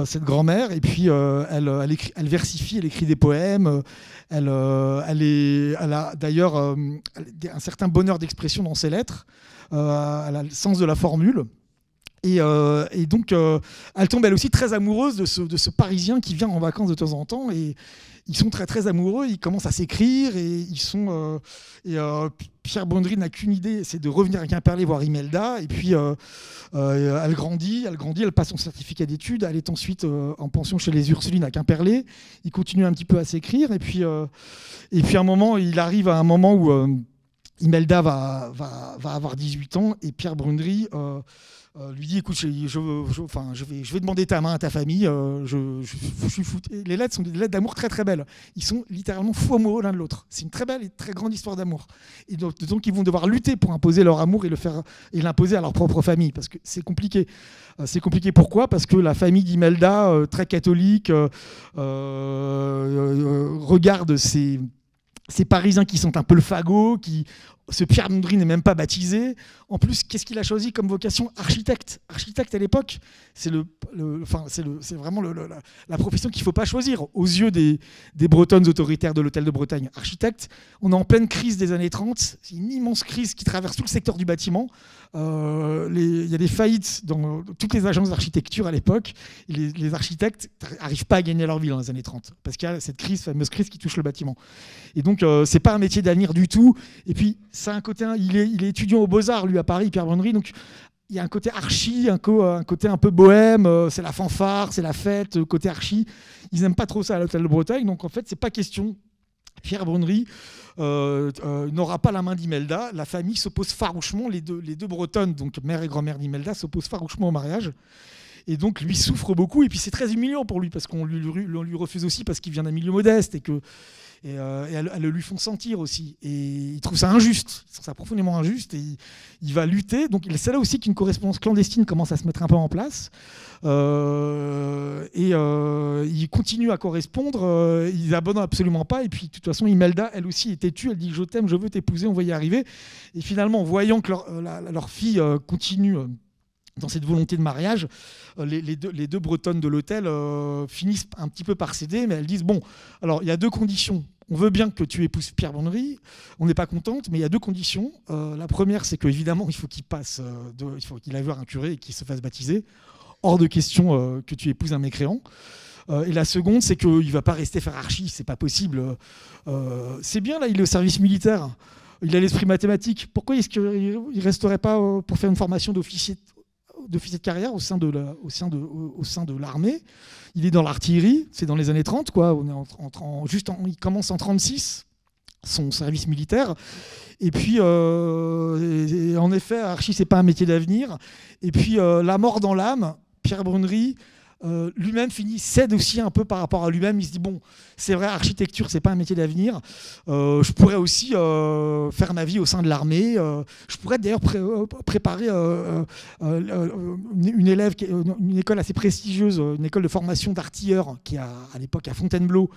cette grand-mère, et puis elle versifie, elle écrit des poèmes, elle a d'ailleurs un certain bonheur d'expression dans ses lettres, elle a le sens de la formule. Et donc, elle tombe elle aussi très amoureuse de ce Parisien qui vient en vacances de temps en temps. Et ils sont très très amoureux. Ils commencent à s'écrire et ils sont. Pierre Brundry n'a qu'une idée, c'est de revenir à Quimperlé voir Imelda. Et puis elle grandit, elle passe son certificat d'études. Elle est ensuite en pension chez les Ursulines à Quimperlé. Il continue un petit peu à s'écrire. Et puis à un moment, il arrive à un moment où Imelda va avoir 18 ans et Pierre Brundry lui dit écoute, je vais demander ta main à ta famille. Je suis fou. Les lettres sont des lettres d'amour très très belles. Ils sont littéralement fous amoureux l'un de l'autre. C'est une très belle et très grande histoire d'amour. Et donc ils vont devoir lutter pour imposer leur amour et l'imposer à leur propre famille parce que c'est compliqué. C'est compliqué pourquoi ? Parce que la famille d'Imelda, très catholique, regarde ces Parisiens qui sont un peu le fagot, ce Pierre Brundry n'est même pas baptisé. En plus, qu'est-ce qu'il a choisi comme vocation ? Architecte. Architecte à l'époque, c'est vraiment la profession qu'il ne faut pas choisir aux yeux des Bretonnes autoritaires de l'hôtel de Bretagne. Architecte, on est en pleine crise des années 30. C'est une immense crise qui traverse tout le secteur du bâtiment. Il y a des faillites dans toutes les agences d'architecture à l'époque. Et les architectes n'arrivent pas à gagner leur vie dans les années 30 parce qu'il y a cette fameuse crise qui touche le bâtiment. Et donc, c'est pas un métier d'avenir du tout. Et puis, ça a un côté, il est étudiant aux Beaux-Arts, lui, à Paris, Pierre Brundry. Donc, il y a un côté archi, un côté un peu bohème. C'est la fanfare, c'est la fête, côté archi. Ils n'aiment pas trop ça à l'hôtel de Bretagne. Donc, en fait, c'est pas question. Pierre Brundry n'aura pas la main d'Imelda. La famille s'oppose farouchement. Les deux Bretonnes, donc mère et grand-mère d'Imelda, s'opposent farouchement au mariage. Et donc, lui souffre beaucoup. Et puis, c'est très humiliant pour lui parce qu'on lui refuse aussi parce qu'il vient d'un milieu modeste et elles le lui font sentir aussi. Et il trouve ça injuste, il trouve ça profondément injuste et il va lutter. Donc c'est là aussi qu'une correspondance clandestine commence à se mettre un peu en place. Il continue à correspondre, ils n'abandonnent absolument pas. Et puis de toute façon, Imelda, elle aussi, est têtue. Elle dit je t'aime, je veux t'épouser, on va y arriver. Et finalement, voyant que leur fille continue dans cette volonté de mariage, les deux Bretonnes de l'hôtel finissent un petit peu par céder, mais elles disent bon, alors il y a deux conditions. On veut bien que tu épouses Pierre Brundry, on n'est pas contente, mais il y a deux conditions. La première, c'est qu'évidemment, il faut qu'il aille voir un curé et qu'il se fasse baptiser. Hors de question que tu épouses un mécréant. Et la seconde, c'est qu'il ne va pas rester faire archi, c'est pas possible. C'est bien, là, il est au service militaire, il a l'esprit mathématique. Pourquoi est-ce qu'il ne resterait pas pour faire une formation d'officier de carrière au sein de l'armée? Il est dans l'artillerie, c'est dans les années 30, quoi. On est il commence en 36 son service militaire. Et puis, en effet, archi, c'est pas un métier d'avenir. Et puis, la mort dans l'âme, Pierre Brundry lui-même cède aussi un peu par rapport à lui-même. Il se dit bon, c'est vrai, architecture, c'est pas un métier d'avenir. Je pourrais aussi faire ma vie au sein de l'armée. Je pourrais d'ailleurs préparer une école assez prestigieuse, une école de formation d'artilleurs qui a à l'époque à Fontainebleau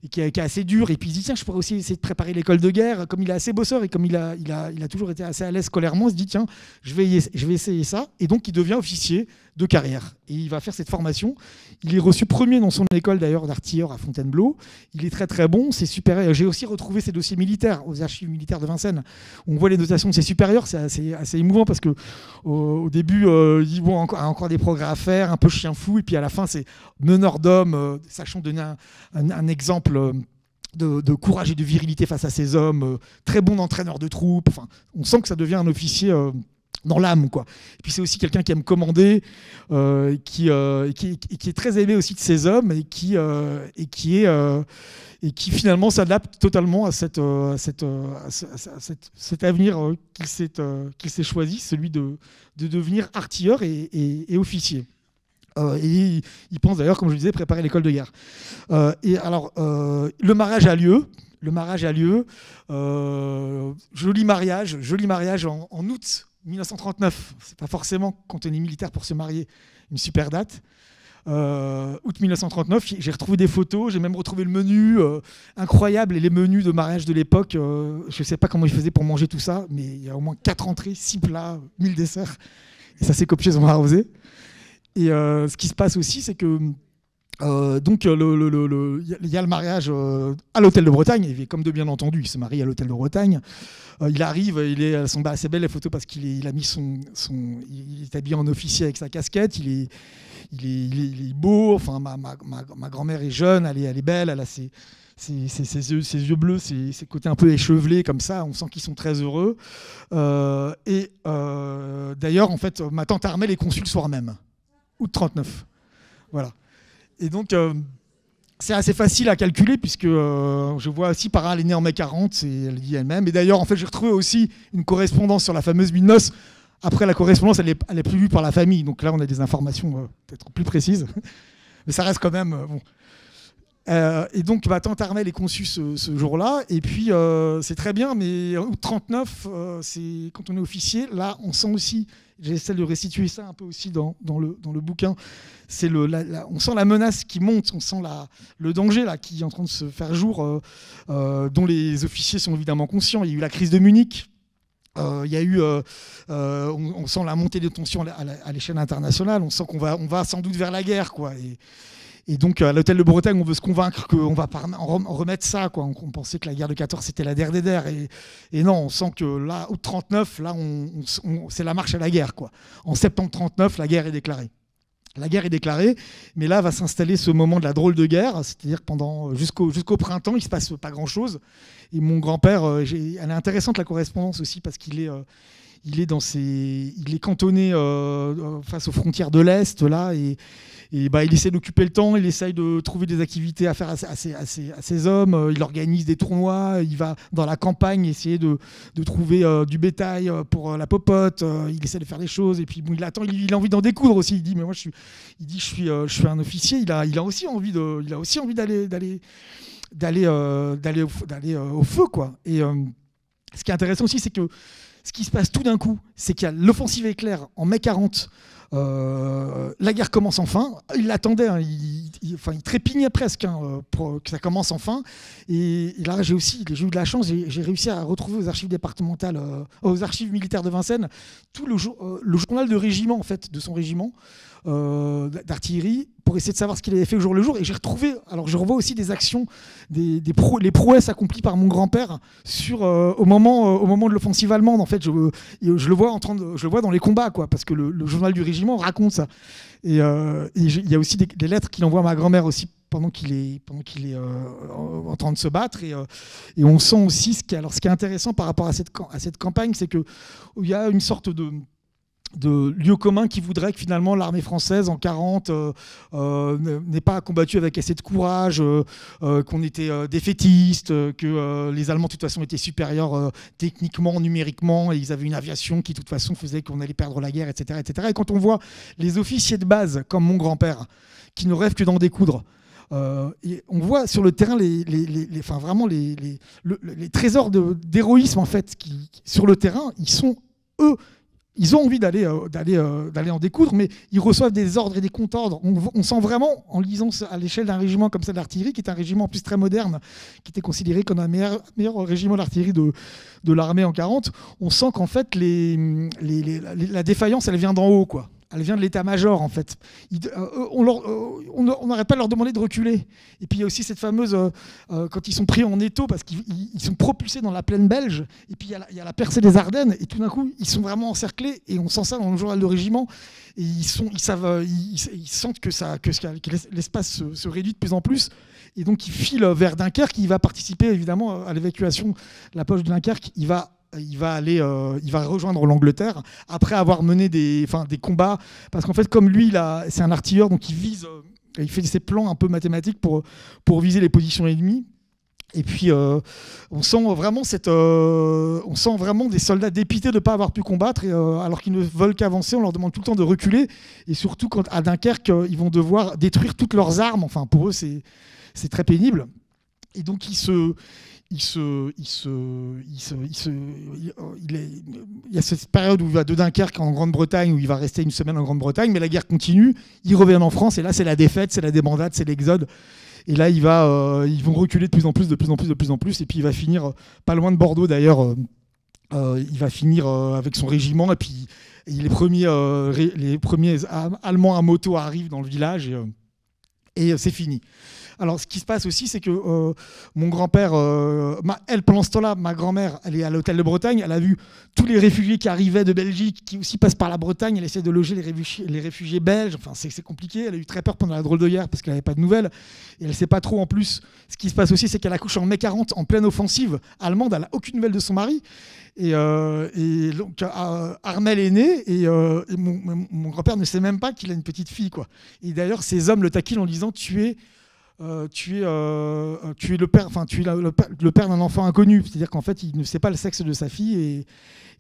et qui est assez dure. Et puis il se dit tiens, je pourrais aussi essayer de préparer l'école de guerre. Comme il est assez bosseur et comme il a toujours été assez à l'aise scolairement, il se dit tiens, je vais essayer ça. Et donc il devient officier de carrière. Et il va faire cette formation. Il est reçu premier dans son école d'ailleurs d'artilleur à Fontainebleau. Il est très très bon, c'est super. J'ai aussi retrouvé ses dossiers militaires aux archives militaires de Vincennes. On voit les notations de ses supérieurs, c'est assez émouvant parce que au début, il dit bon, encore des progrès à faire, un peu chien fou, et puis à la fin, c'est meneur d'hommes, sachant donner un exemple de courage et de virilité face à ces hommes, très bon entraîneur de troupes. Enfin, on sent que ça devient un officier dans l'âme, quoi. Et puis c'est aussi quelqu'un qui aime commander, qui est très aimé aussi de ses hommes et qui finalement s'adapte totalement à cet avenir qu'il s'est choisi, celui de devenir artilleur et officier. Et il pense d'ailleurs, comme je le disais, préparer l'école de guerre. Et alors, le mariage a lieu. Joli mariage en août 1939. C'est pas forcément, quand on est militaire pour se marier, une super date. Août 1939, j'ai retrouvé des photos, j'ai même retrouvé le menu incroyable, et les menus de mariage de l'époque, je ne sais pas comment ils faisaient pour manger tout ça, mais il y a au moins 4 entrées, 6 plats, 1000 desserts, et ça s'est copié sur arrosé. Et ce qui se passe aussi, c'est que donc il y a le mariage à l'hôtel de Bretagne, et comme de bien entendu, il se marie à l'hôtel de Bretagne. Il arrive, elles sont assez belles les photos parce qu'il a mis il est habillé en officier avec sa casquette, il est beau. Enfin, ma grand-mère est jeune, elle est belle, elle a ses yeux bleus, ses côtés un peu échevelés comme ça, on sent qu'ils sont très heureux. D'ailleurs, en fait, ma tante Armelle est conçue le soir même, août 39. Voilà. Et donc, c'est assez facile à calculer puisque je vois aussi Parrain, elle est née en mai 40, elle le dit elle-même. Et d'ailleurs, en fait, j'ai retrouvé aussi une correspondance sur la fameuse nuit de noces. Après, la correspondance, elle est plus vue par la famille. Donc là, on a des informations peut-être plus précises. Mais ça reste quand même... bon. Et donc, ma tante Armelle est conçue ce jour-là. Et puis, c'est très bien, mais août 39, c'est quand on est officier, là, on sent aussi... J'essaie de restituer ça un peu aussi dans le bouquin. C'est on sent la menace qui monte, on sent le danger là, qui est en train de se faire jour, dont les officiers sont évidemment conscients. Il y a eu la crise de Munich. Il y a eu, on sent la montée des tensions à l'échelle internationale. On sent qu'on va sans doute vers la guerre, quoi. Et donc, à l'hôtel de Bretagne, on veut se convaincre qu'on va en remettre ça, quoi. On pensait que la guerre de 14, c'était la der des der. Et non, on sent que là, août 39, là, c'est la marche à la guerre, quoi. En septembre 39, la guerre est déclarée. La guerre est déclarée, mais là va s'installer ce moment de la drôle de guerre, c'est-à-dire que jusqu'au printemps, il ne se passe pas grand-chose. Et mon grand-père, elle est intéressante la correspondance aussi, parce qu'il est cantonné face aux frontières de l'Est, là, et il essaie d'occuper le temps, il essaye de trouver des activités à faire à ses hommes, il organise des tournois, il va dans la campagne essayer de trouver du bétail pour la popote, il essaie de faire des choses, et puis bon, il attend, il a envie d'en découdre aussi, il dit mais moi je suis un officier, il a aussi envie d'aller au feu, quoi. Et ce qui est intéressant aussi, c'est que ce qui se passe tout d'un coup, c'est qu'il y a l'offensive éclair en mai 40. La guerre commence enfin. Il l'attendait, hein, il trépignait presque pour que ça commence enfin. Et là, j'ai eu de la chance. J'ai réussi à retrouver aux archives départementales, aux archives militaires de Vincennes, tout le journal de régiment, en fait, de son régiment d'artillerie, pour essayer de savoir ce qu'il avait fait au jour le jour. Et j'ai retrouvé, alors je revois aussi des actions, les prouesses accomplies par mon grand-père au moment de l'offensive allemande. En fait, je le vois dans les combats, quoi, parce que le journal du régiment raconte ça. Et il y a aussi des lettres qu'il envoie à ma grand-mère aussi pendant qu'il est en train de se battre. Et on sent aussi ce qui est intéressant par rapport à cette campagne, c'est qu'il y a une sorte de lieu commun qui voudrait que finalement l'armée française en 40 n'ait pas combattu avec assez de courage, qu'on était défaitiste, que les Allemands de toute façon étaient supérieurs techniquement, numériquement, et ils avaient une aviation qui de toute façon faisait qu'on allait perdre la guerre, etc., etc. Et quand on voit les officiers de base comme mon grand-père qui ne rêvent que d'en découdre, et on voit sur le terrain vraiment les trésors d'héroïsme en fait sur le terrain, ils ont envie d'aller en découdre, mais ils reçoivent des ordres et des contre-ordres. On sent vraiment, en lisant à l'échelle d'un régiment comme ça d'artillerie, qui est un régiment en plus très moderne, qui était considéré comme un meilleur régiment d'artillerie de l'armée en 40, on sent qu'en fait, la défaillance, elle vient d'en haut, quoi. Elle vient de l'état-major, en fait. On n'arrête pas de leur demander de reculer. Et puis il y a aussi cette fameuse, quand ils sont pris en étau, parce qu'ils sont propulsés dans la plaine belge, et puis il y a la percée des Ardennes, et tout d'un coup, ils sont vraiment encerclés, et on sent ça dans le journal de régiment, et ils sentent que l'espace se réduit de plus en plus, et donc ils filent vers Dunkerque, il va participer évidemment à l'évacuation de la poche de Dunkerque, il va il va rejoindre l'Angleterre après avoir mené des combats, parce qu'en fait, comme lui, c'est un artilleur, donc il fait ses plans un peu mathématiques pour viser les positions ennemies. Et puis on sent vraiment des soldats dépités de ne pas avoir pu combattre, alors qu'ils ne veulent qu'avancer. On leur demande tout le temps de reculer, et surtout quand à Dunkerque ils vont devoir détruire toutes leurs armes. Enfin, pour eux c'est très pénible. Et donc il y a cette période où il va de Dunkerque en Grande-Bretagne, où il va rester une semaine en Grande-Bretagne, mais la guerre continue. Ils reviennent en France, et là c'est la défaite, c'est la débandade, c'est l'exode. Et là, ils vont reculer de plus en plus, et puis il va finir pas loin de Bordeaux d'ailleurs. Il va finir avec son régiment, et puis les premiers Allemands à moto arrivent dans le village, et c'est fini. Alors, ce qui se passe aussi, c'est que mon grand-père, elle, pendant ce temps-là, ma grand-mère, elle est à l'hôtel de Bretagne, elle a vu tous les réfugiés qui arrivaient de Belgique, qui aussi passent par la Bretagne, elle essaie de loger les réfugiés belges. Enfin, c'est compliqué, elle a eu très peur pendant la drôle de guerre parce qu'elle n'avait pas de nouvelles, et elle ne sait pas trop en plus. Ce qui se passe aussi, c'est qu'elle accouche en mai 40, en pleine offensive allemande, elle n'a aucune nouvelle de son mari. Et donc Armelle est né, et mon grand-père ne sait même pas qu'il a une petite fille, quoi. Et d'ailleurs, ces hommes le taquinent en disant tu es le père d'un enfant inconnu. C'est-à-dire qu'en fait, il ne sait pas le sexe de sa fille,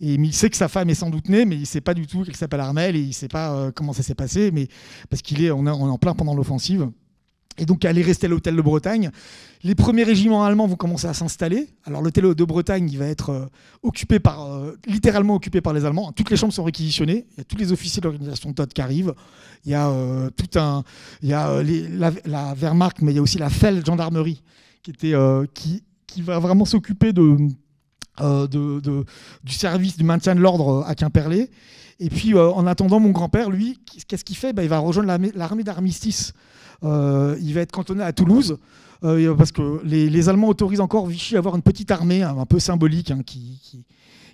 mais il sait que sa femme est sans doute née, mais il ne sait pas du tout qu'elle s'appelle Armelle, et il ne sait pas comment ça s'est passé, mais parce on est en plein pendant l'offensive. Et donc, elle est restée à l'hôtel de Bretagne. Les premiers régiments allemands vont commencer à s'installer. Alors, l'hôtel de Bretagne, il va être littéralement occupé par les Allemands. Toutes les chambres sont réquisitionnées. Il y a tous les officiers de l'organisation TOD qui arrivent. Il y a la Wehrmacht, mais il y a aussi la FEL gendarmerie qui va vraiment s'occuper du service du maintien de l'ordre à Quimperlé. Et puis, en attendant, mon grand-père, lui, qu'est-ce qu'il fait ? Il va rejoindre l'armée d'armistice. Il va être cantonné à Toulouse, parce que les Allemands autorisent encore Vichy à avoir une petite armée un peu symbolique,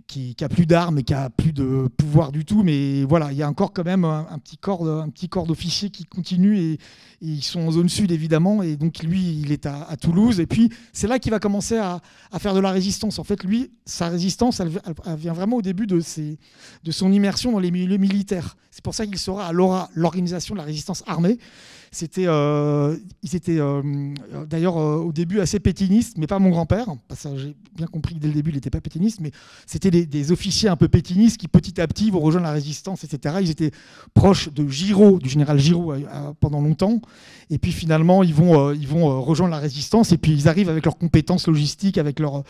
qui a plus d'armes et qui a plus de pouvoir du tout, mais voilà, il y a encore quand même un petit corps d'officiers qui continue, et ils sont en zone sud évidemment, et donc lui il est à Toulouse, et puis c'est là qu'il va commencer à faire de la résistance. En fait, lui, sa résistance elle vient vraiment au début de son immersion dans les milieux militaires. C'est pour ça qu'il sera à l'ORA, l'organisation de la résistance armée. Ils étaient d'ailleurs au début assez pétinistes, mais pas mon grand-père. Ça, j'ai bien compris que dès le début, il n'était pas pétiniste, mais c'était des officiers un peu pétinistes qui petit à petit vont rejoindre la résistance, etc. Ils étaient proches de Giraud, du général Giraud, pendant longtemps. Et puis finalement, ils vont rejoindre la résistance, et puis ils arrivent avec leurs compétences logistiques, avec leur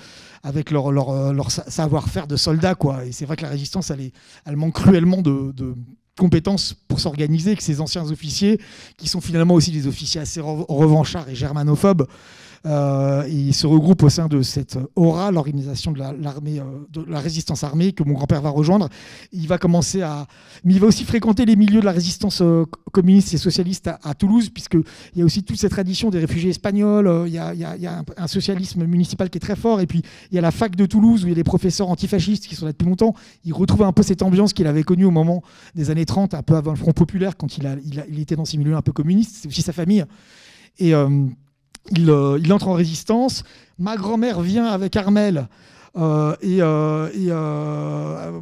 savoir-faire de soldats, quoi. Et c'est vrai que la résistance, elle manque cruellement de compétences pour s'organiser, que ces anciens officiers, qui sont finalement aussi des officiers assez revanchards et germanophobes, ils se regroupent au sein de cette ORA, l'organisation de l'armée, de la résistance armée, que mon grand-père va rejoindre. Il va mais il va aussi fréquenter les milieux de la résistance communiste et socialiste à Toulouse, puisqu'il y a aussi toute cette tradition des réfugiés espagnols. Il y a un socialisme municipal qui est très fort, et puis il y a la fac de Toulouse où il y a des professeurs antifascistes qui sont là depuis longtemps. Il retrouve un peu cette ambiance qu'il avait connue au moment des années 30, un peu avant le Front populaire, quand il était dans ces milieux un peu communistes. C'est aussi sa famille. Et il entre en résistance. Ma grand-mère vient avec Armelle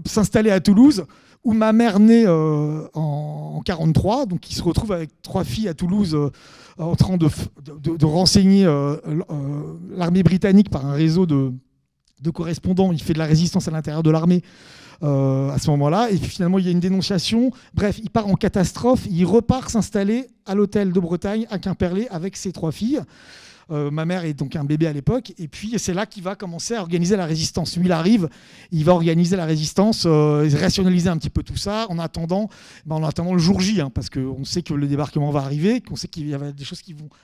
s'installer à Toulouse, où ma mère naît en 1943. Donc il se retrouve avec 3 filles à Toulouse, en train de renseigner l'armée britannique par un réseau de correspondants. Il fait de la résistance à l'intérieur de l'armée à ce moment-là. Et puis, finalement, il y a une dénonciation. Bref, il part en catastrophe. Il repart s'installer à l'hôtel de Bretagne, à Quimperlé, avec ses 3 filles. Ma mère est donc un bébé à l'époque. Et puis, c'est là qu'il va commencer à organiser la résistance. Lui, il arrive, il va organiser la résistance, rationaliser un petit peu tout ça, en attendant le jour J, parce qu'on sait que le débarquement va arriver, qu'on sait qu'il y a des choses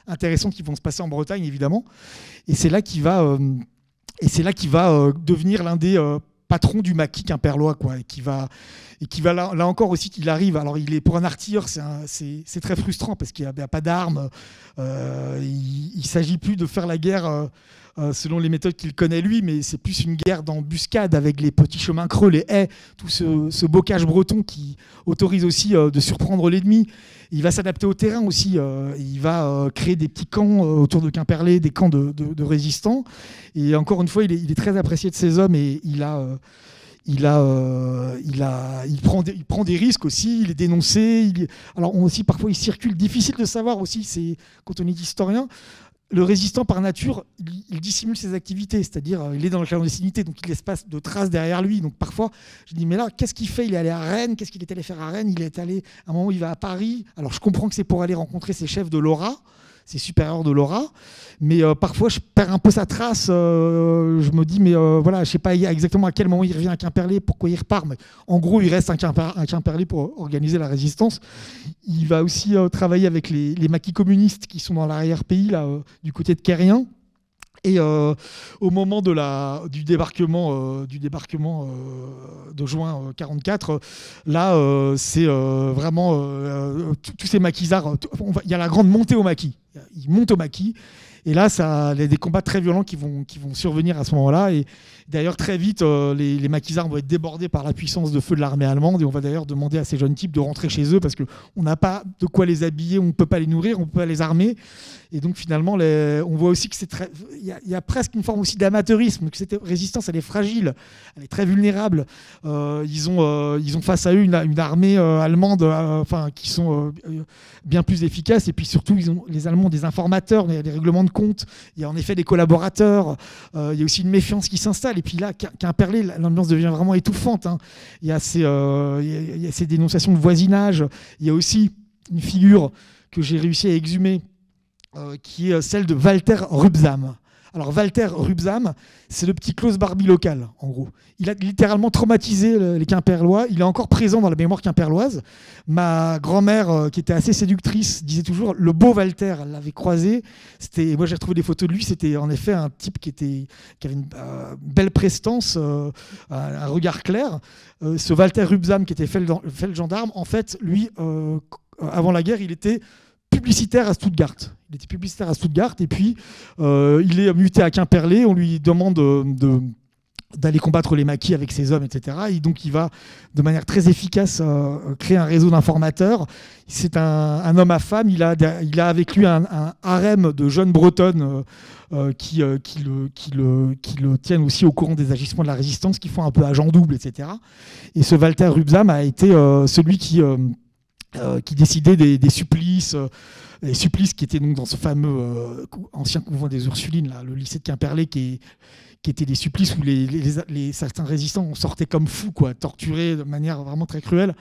intéressantes qui vont se passer en Bretagne, évidemment. Et c'est là qu'il va devenir l'un des patrons du maquis quimperlois, quoi, et qui va là encore aussi, il arrive. Alors, pour un artilleur, c'est très frustrant parce qu'il n'y a pas d'armes. Il ne s'agit plus de faire la guerre selon les méthodes qu'il connaît lui, mais c'est plus une guerre d'embuscade avec les petits chemins creux, les haies, tout ce bocage breton qui autorise aussi de surprendre l'ennemi. Il va s'adapter au terrain aussi. Il va créer des petits camps autour de Quimperlé, des camps de résistants. Et encore une fois, il est très apprécié de ces hommes et il prend des risques aussi. Il est dénoncé. Alors aussi, parfois, il circule. Difficile de savoir aussi, quand on est historien. Le résistant, par nature, il dissimule ses activités, c'est-à-dire il est dans la clandestinité, donc il laisse pas de traces derrière lui. Donc parfois, je dis, mais là, qu'est-ce qu'il fait? Il est allé à Rennes, qu'est-ce qu'il est allé faire à Rennes? Il est allé, à un moment, il va à Paris. Alors je comprends que c'est pour aller rencontrer ses chefs de l'ORA, ses supérieurs de l'ORA, mais parfois, je perds un peu sa trace. Je me dis, mais voilà, je sais pas exactement à quel moment il revient à Quimperlé, pourquoi il repart, mais en gros, il reste à Quimperlé pour organiser la résistance. Il va aussi travailler avec les maquis communistes qui sont dans l'arrière-pays, là, du côté de Quérien. Et au moment du débarquement de juin 1944, là, c'est vraiment tous ces maquisards. Il y a la grande montée au maquis. Ils montent au maquis. Et là, il y a des combats très violents qui vont survenir à ce moment-là. Et d'ailleurs, très vite, les maquisards vont être débordés par la puissance de feu de l'armée allemande. Et on va d'ailleurs demander à ces jeunes types de rentrer chez eux parce qu'on n'a pas de quoi les habiller, on ne peut pas les nourrir, on ne peut pas les armer. Et donc finalement, on voit aussi que il y a presque une forme aussi d'amateurisme, que cette résistance, elle est fragile, elle est très vulnérable. Ils ont face à eux une armée allemande qui sont bien plus efficaces. Et puis surtout, les Allemands ont des informateurs, il y a des règlements de compte, il y a en effet des collaborateurs, il y a aussi une méfiance qui s'installe. Et puis là, Quimperlé, l'ambiance devient vraiment étouffante. Hein. Il y a ces dénonciations de voisinage. Il y a aussi une figure que j'ai réussi à exhumer, qui est celle de Walter Rübsam. Alors Walter Rübsam, c'est le petit Klaus Barbie local, en gros. Il a littéralement traumatisé les Quimperlois. Il est encore présent dans la mémoire quimperloise. Ma grand-mère, qui était assez séductrice, disait toujours le beau Walter. Elle l'avait croisé. Moi, j'ai retrouvé des photos de lui. C'était en effet un type qui avait une belle prestance, un regard clair. Ce Walter Rübsam, qui était feldgendarme, en fait, lui, avant la guerre, il était publicitaire à Stuttgart. Il était publicitaire à Stuttgart et puis il est muté à Quimperlé. On lui demande d'aller combattre les maquis avec ses hommes, etc. Et donc il va de manière très efficace créer un réseau d'informateurs. C'est un homme à femme. Il a avec lui un harem de jeunes bretonnes qui le tiennent aussi au courant des agissements de la résistance, qui font un peu agent double, etc. Et ce Walter Rübsam a été celui qui décidait des supplices. Les supplices qui étaient donc dans ce fameux ancien couvent des Ursulines, là, le lycée de Quimperlé, qui étaient des supplices où certains résistants sortaient comme fous, quoi, torturés de manière vraiment très cruelle.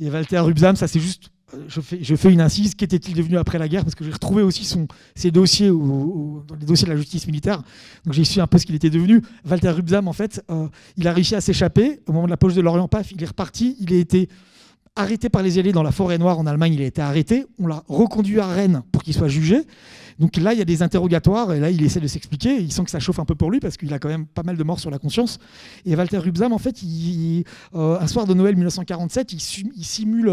Et Walter Rübsam, ça c'est juste, je fais une incise, qu'était-il devenu après la guerre? Parce que j'ai retrouvé aussi ses dossiers dans les dossiers de la justice militaire. Donc j'ai su un peu ce qu'il était devenu. Walter Rübsam, en fait, il a réussi à s'échapper. Au moment de la poche de l'Orient, paf, il est reparti. Il a été arrêté par les Alliés dans la forêt noire en Allemagne. Il a été arrêté. On l'a reconduit à Rennes pour qu'il soit jugé. Donc là, il y a des interrogatoires et là, il essaie de s'expliquer. Il sent que ça chauffe un peu pour lui parce qu'il a quand même pas mal de morts sur la conscience. Et Walter Rübsam, en fait, un soir de Noël 1947, il simule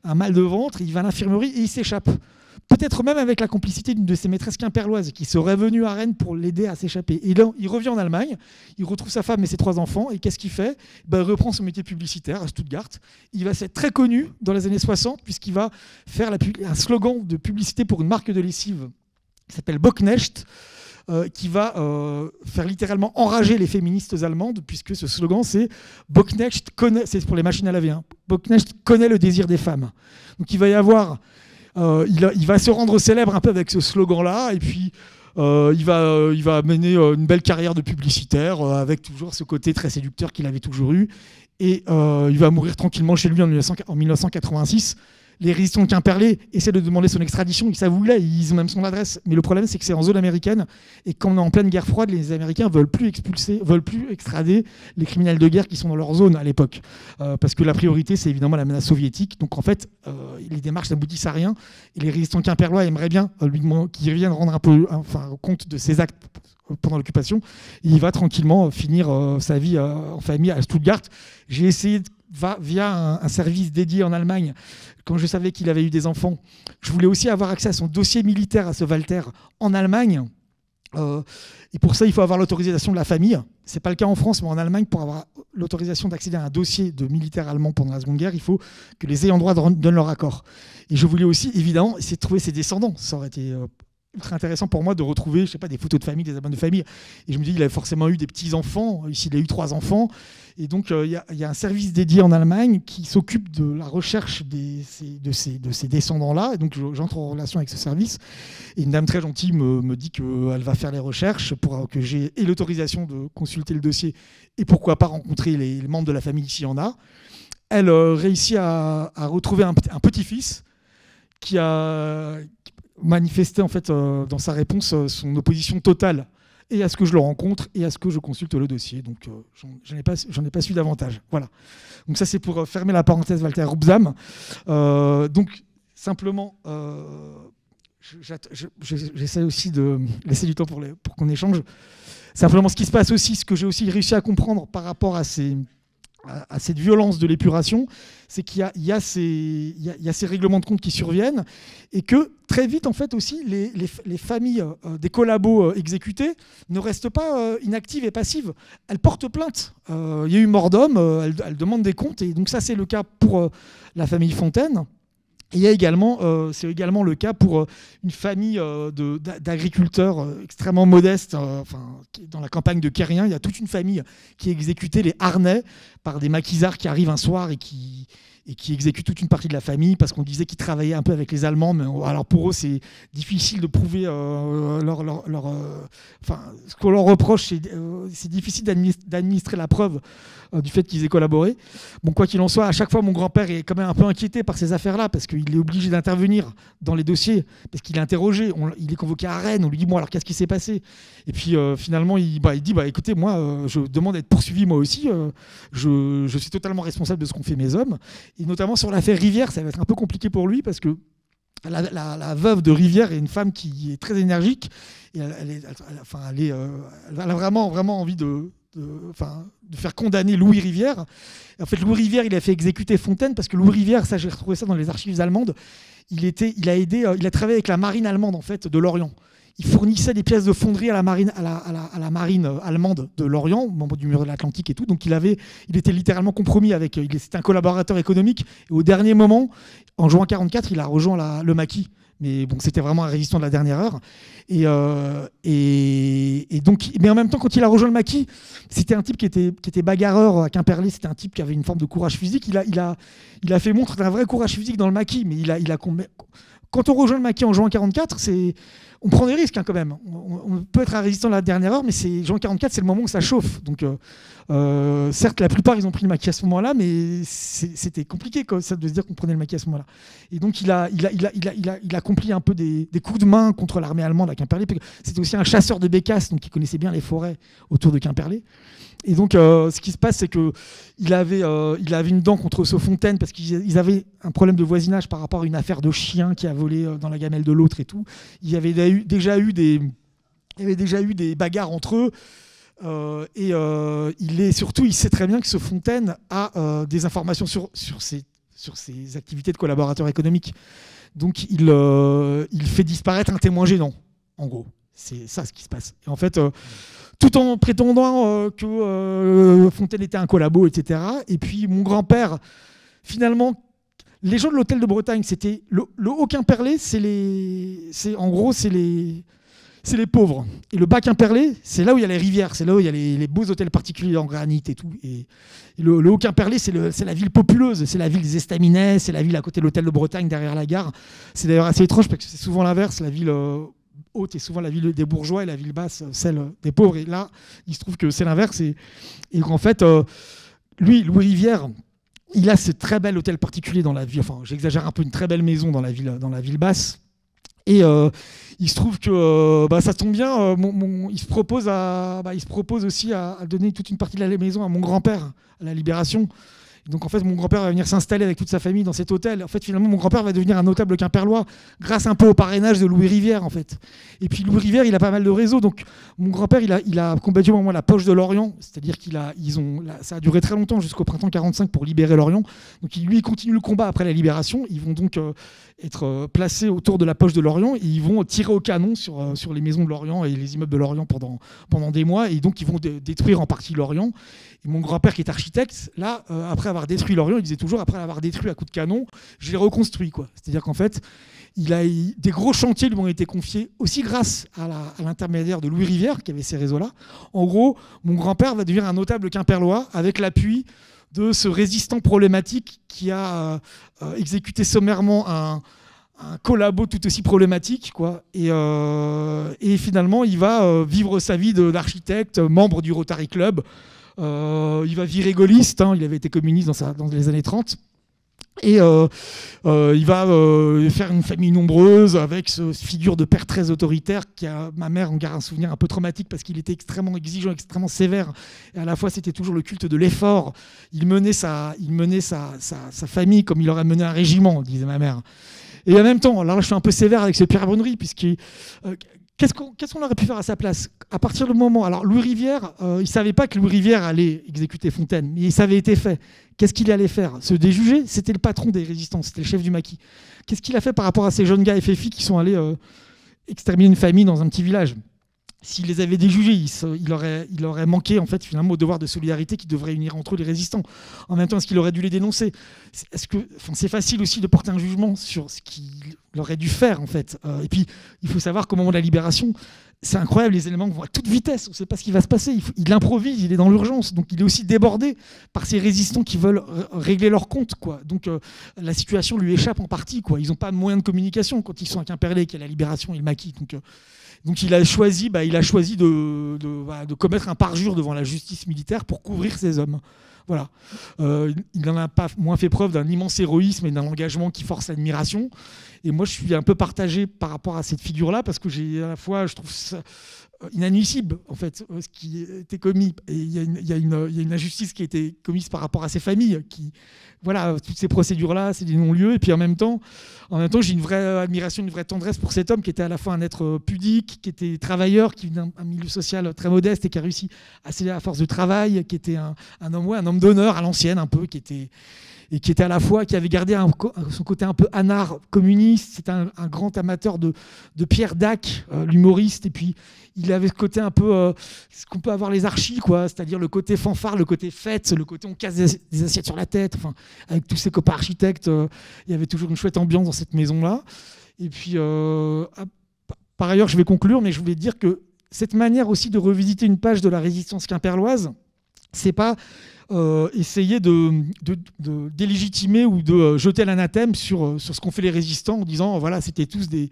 un mal de ventre, il va à l'infirmerie et il s'échappe. Peut-être même avec la complicité d'une de ses maîtresses quimperloises qui serait venue à Rennes pour l'aider à s'échapper. Et là, il revient en Allemagne, il retrouve sa femme et ses 3 enfants. Et qu'est-ce qu'il fait? Il reprend son métier publicitaire à Stuttgart. Il va être très connu dans les années 60 puisqu'il va faire un slogan de publicité pour une marque de lessive qui s'appelle Bockknecht, qui va faire littéralement enrager les féministes allemandes, puisque ce slogan, c'est Bockknecht connaît, c'est pour les machines à laver, hein, Bockknecht connaît le désir des femmes. Donc il va y avoir, il va se rendre célèbre un peu avec ce slogan-là, et puis il va mener une belle carrière de publicitaire, avec toujours ce côté très séducteur qu'il avait toujours eu, et il va mourir tranquillement chez lui en 1986. Les résistants de Quimperlé essaient de demander son extradition. Ils savent où il est, ils ont même son adresse. Mais le problème, c'est que c'est en zone américaine. Et quand on est en pleine guerre froide, les Américains veulent plus extrader les criminels de guerre qui sont dans leur zone à l'époque. Parce que la priorité, c'est évidemment la menace soviétique. Donc en fait, les démarches n'aboutissent à rien. Et les résistants quimperlois aimeraient bien qu'il revienne rendre un peu compte de ses actes pendant l'occupation. Il va tranquillement finir sa vie en famille à Stuttgart. J'ai essayé via un service dédié en Allemagne, quand je savais qu'il avait eu des enfants, je voulais aussi avoir accès à son dossier militaire, à ce Walter, en Allemagne. Et pour ça, il faut avoir l'autorisation de la famille. Ce n'est pas le cas en France, mais en Allemagne, pour avoir l'autorisation d'accéder à un dossier de militaire allemand pendant la Seconde Guerre, il faut que les ayants droit donnent leur accord. Et je voulais aussi, évidemment, essayer de trouver ses descendants. Ça aurait été ultra intéressant pour moi de retrouver, je sais pas, des photos de famille, des albums de famille. Et je me dis, il avait forcément eu des petits-enfants. Ici, il a eu 3 enfants. Et donc, il y a un service dédié en Allemagne qui s'occupe de la recherche de ces descendants-là. Et donc, j'entre en relation avec ce service. Et une dame très gentille me dit qu'elle va faire les recherches pour que j'ai l'autorisation de consulter le dossier et pourquoi pas rencontrer les membres de la famille s'il y en a. Elle réussit à retrouver un petit-fils qui a manifesté en fait, dans sa réponse son opposition totale et à ce que je le rencontre et à ce que je consulte le dossier. Donc, j'en ai pas su davantage. Voilà. Donc ça, c'est pour fermer la parenthèse Walter Rubsam. Donc, simplement, j'essaie aussi de laisser du temps pour qu'on échange. Simplement, ce qui se passe aussi, ce que j'ai aussi réussi à comprendre par rapport à cette violence de l'épuration, c'est qu'il y a ces règlements de compte qui surviennent et que très vite, en fait, aussi, les familles des collabos exécutés ne restent pas inactives et passives. Elles portent plainte. Il y a eu mort d'homme, elles demandent des comptes. Et donc ça, c'est le cas pour la famille Fontaine. Et il y a également, c'est également le cas pour une famille d'agriculteurs extrêmement modestes, dans la campagne de Quérien. Il y a toute une famille qui exécutait les harnais par des maquisards qui arrivent un soir et qui exécutent toute une partie de la famille parce qu'on disait qu'ils travaillaient un peu avec les Allemands. Mais alors pour eux, c'est difficile de prouver ce qu'on leur reproche. C'est difficile d'administrer la preuve du fait qu'ils aient collaboré. Bon, quoi qu'il en soit, à chaque fois, mon grand-père est quand même un peu inquiété par ces affaires-là parce qu'il est obligé d'intervenir dans les dossiers, parce qu'il est interrogé. Il est convoqué à Rennes, on lui dit, bon, alors qu'est-ce qui s'est passé? Et puis finalement, il dit, écoutez, moi, je demande d'être poursuivi moi aussi. Je suis totalement responsable de ce qu'ont fait mes hommes. Et notamment sur l'affaire Rivière, ça va être un peu compliqué pour lui parce que la veuve de Rivière est une femme qui est très énergique. Et elle a vraiment envie de faire condamner Louis Rivière. Et en fait, Louis Rivière, il a fait exécuter Fontaine parce que Louis Rivière, ça j'ai retrouvé ça dans les archives allemandes, il a travaillé avec la marine allemande en fait de l'Orient. Il fournissait des pièces de fonderie à la marine allemande de l'Orient, membre du mur de l'Atlantique et tout. Donc il était littéralement compromis avec. C'était un collaborateur économique. Et au dernier moment, en juin 1944, il a rejoint le maquis. Mais bon, c'était vraiment un résistant de la dernière heure. Et donc, mais en même temps, quand il a rejoint le maquis, c'était un type qui était bagarreur à Quimperlé. C'était un type qui avait une forme de courage physique. Il a fait montre d'un vrai courage physique dans le maquis. Mais quand on rejoint le maquis en juin 1944, on prend des risques quand même. On peut être un résistant de la dernière heure, mais juin 1944, c'est le moment où ça chauffe. Donc, certes, la plupart, ils ont pris le maquis à ce moment-là, mais c'était compliqué ça, de se dire qu'on prenait le maquis à ce moment-là. Et donc, il a accompli un peu des coups de main contre l'armée allemande à Quimperlé. C'était aussi un chasseur de bécasses, donc il connaissait bien les forêts autour de Quimperlé. Et donc, ce qui se passe, c'est qu'il avait une dent contre Fontaine parce qu'ils avaient un problème de voisinage par rapport à une affaire de chien qui a volé dans la gamelle de l'autre et tout. Il y avait déjà eu des bagarres entre eux. Il sait très bien que Fontaine a des informations sur ses activités de collaborateur économique. Donc, il fait disparaître un témoin gênant, en gros. C'est ça ce qui se passe. Et en fait, tout en prétendant que Fontaine était un collabo, etc. Et puis mon grand-père, finalement, les gens de l'hôtel de Bretagne, c'était le Haut-Quimperlé, c'est les pauvres. Et le Bas-Quimperlé, c'est là où il y a les rivières, c'est là où il y a les beaux hôtels particuliers en granit et tout. Et le Haut-Quimperlé, c'est la ville populeuse, c'est la ville des Estaminets, c'est la ville à côté de l'hôtel de Bretagne, derrière la gare. C'est d'ailleurs assez étrange parce que c'est souvent l'inverse, la ville haute est souvent la ville des bourgeois et la ville basse, celle des pauvres. Et là, il se trouve que c'est l'inverse. Et qu'en fait, Louis Rivière, il a ce très bel hôtel particulier dans la ville, enfin j'exagère un peu, une très belle maison dans la ville basse. Et il se trouve que ça tombe bien, il se propose aussi à donner toute une partie de la maison à mon grand-père à la Libération. Donc en fait, mon grand-père va venir s'installer avec toute sa famille dans cet hôtel. En fait, finalement, mon grand-père va devenir un notable quimperlois grâce un peu au parrainage de Louis Rivière, en fait. Et puis Louis Rivière, il a pas mal de réseaux. Donc mon grand-père, il a combattu au moment la poche de l'Orient, c'est-à-dire ça a duré très longtemps jusqu'au printemps 45 pour libérer l'Orient. Donc lui, il continue le combat après la libération. Ils vont donc être placés autour de la poche de l'Orient et ils vont tirer au canon sur les maisons de l'Orient et les immeubles de l'Orient pendant des mois. Et donc ils vont détruire en partie l'Orient. Et mon grand-père qui est architecte, là, après avoir détruit l'Orient, il disait toujours, après l'avoir détruit à coups de canon, je l'ai reconstruit, quoi. C'est-à-dire qu'en fait, des gros chantiers lui ont été confiés aussi grâce à l'intermédiaire de Louis Rivière, qui avait ces réseaux-là. En gros, mon grand-père va devenir un notable quimperlois avec l'appui de ce résistant problématique qui a exécuté sommairement un collabo tout aussi problématique, quoi. Et finalement, il va vivre sa vie d'architecte, membre du Rotary Club. Il va virer gaulliste, il avait été communiste dans les années 30. Et il va faire une famille nombreuse avec cette figure de père très autoritaire ma mère en garde un souvenir un peu traumatique parce qu'il était extrêmement exigeant, extrêmement sévère. Et à la fois, c'était toujours le culte de l'effort. Il menait sa famille comme il aurait mené un régiment, disait ma mère. Et en même temps, alors là, je suis un peu sévère avec ce Pierre Bonnery, puisqu'il... Qu'est-ce qu'on aurait pu faire à sa place? À partir du moment... Alors, Louis Rivière, il ne savait pas que Louis Rivière allait exécuter Fontaine, mais ça avait été fait. Qu'est-ce qu'il allait faire? Se déjuger? C'était le patron des résistants, c'était le chef du maquis. Qu'est-ce qu'il a fait par rapport à ces jeunes gars FFI qui sont allés exterminer une famille dans un petit village? S'il les avait déjugés, il aurait manqué en fait, finalement, au devoir de solidarité qui devrait unir entre eux les résistants. En même temps, est-ce qu'il aurait dû les dénoncer? C'est facile aussi de porter un jugement sur ce qu'il aurait dû faire, en fait. Et puis, il faut savoir qu'au moment de la libération, c'est incroyable, les éléments vont à toute vitesse, on ne sait pas ce qui va se passer. Il improvise, il est dans l'urgence, donc il est aussi débordé par ces résistants qui veulent régler leur compte, quoi. Donc la situation lui échappe en partie, quoi. Ils n'ont pas de moyens de communication quand ils sont à Quimperlé, qu'il y a la libération et le maquis. Donc il a choisi de commettre un parjure devant la justice militaire pour couvrir ces hommes. Voilà. Il n'en a pas moins fait preuve d'un immense héroïsme et d'un engagement qui force l'admiration. Et moi, je suis un peu partagé par rapport à cette figure-là parce que à la fois, je trouve ça inadmissible, en fait, ce qui a été commis. Et il y a une injustice qui a été commise par rapport à ces familles. Voilà, toutes ces procédures-là, c'est des non-lieux. Et puis en même temps, j'ai une vraie admiration, une vraie tendresse pour cet homme qui était à la fois un être pudique, qui était travailleur, qui venait d'un milieu social très modeste et qui a réussi à céder à force de travail, qui était un homme d'honneur à l'ancienne, un peu, qui était à la fois, qui avait gardé son côté un peu anard communiste. C'était un grand amateur de Pierre Dac, l'humoriste. Et puis, il avait ce côté un peu, ce qu'on peut avoir les archis, quoi, c'est-à-dire le côté fanfare, le côté fête, le côté on casse des assiettes sur la tête. Enfin, avec tous ses copains architectes, il y avait toujours une chouette ambiance dans cette maison-là. Et puis, par ailleurs, je vais conclure, mais je voulais dire que cette manière aussi de revisiter une page de la résistance quimperloise, c'est pas essayer de délégitimer ou de jeter l'anathème sur ce qu'ont fait les résistants en disant voilà, c'était tous des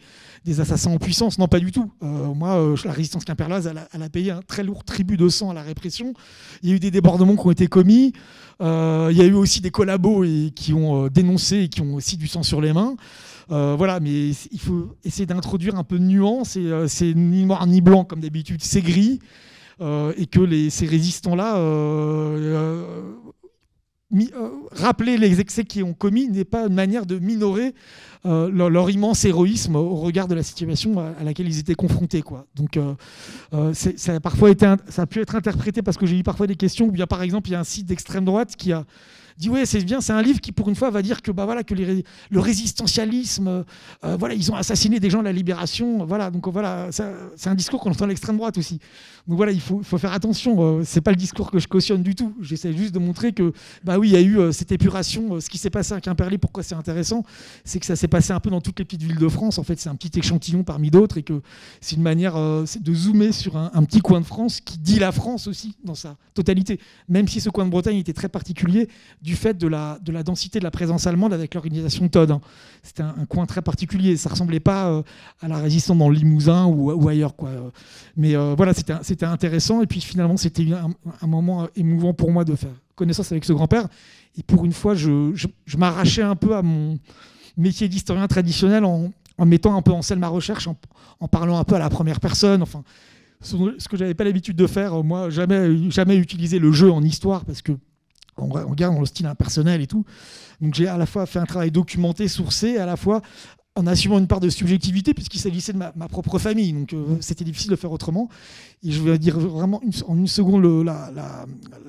assassins en puissance. Non, pas du tout. La résistance quimperloise, elle a payé un très lourd tribut de sang à la répression. Il y a eu des débordements qui ont été commis. Il y a eu aussi des collabos qui ont dénoncé et qui ont aussi du sang sur les mains. Voilà, mais il faut essayer d'introduire un peu de nuance. C'est ni noir ni blanc, comme d'habitude, c'est gris. Et que ces résistants-là, rappeler les excès qu'ils ont commis n'est pas une manière de minorer leur immense héroïsme au regard de la situation à laquelle ils étaient confrontés, quoi. Donc ça a pu être interprété parce que j'ai eu parfois des questions où bien, par exemple, il y a un site d'extrême droite qui a dit ouais, c'est bien, c'est un livre qui pour une fois va dire que le résistentialisme, ils ont assassiné des gens à la libération, voilà. Donc voilà, c'est un discours qu'on entend à l'extrême droite aussi. Donc voilà, il faut faire attention. C'est pas le discours que je cautionne du tout. J'essaie juste de montrer que oui, il y a eu cette épuration. Ce qui s'est passé à Quimperlé, pourquoi c'est intéressant, c'est que ça s'est passé un peu dans toutes les petites villes de France. En fait, c'est un petit échantillon parmi d'autres et que c'est une manière de zoomer sur un petit coin de France qui dit la France aussi dans sa totalité. Même si ce coin de Bretagne était très particulier du fait de la densité de la présence allemande avec l'organisation Todt. C'était un coin très particulier. Ça ressemblait pas à la résistance dans le Limousin ou ailleurs, quoi. Mais voilà, c'était intéressant. Et puis finalement, c'était un moment émouvant pour moi de faire connaissance avec ce grand-père. Et pour une fois, je m'arrachais un peu à mon métier d'historien traditionnel en mettant un peu en scène ma recherche, en parlant un peu à la première personne. Enfin, ce que j'avais pas l'habitude de faire. Moi, jamais utilisé le jeu en histoire parce que on regarde dans le style impersonnel et tout. Donc j'ai à la fois fait un travail documenté, sourcé, à la fois en assumant une part de subjectivité, puisqu'il s'agissait de ma propre famille. Donc c'était difficile de faire autrement. Et je vais dire vraiment en une seconde,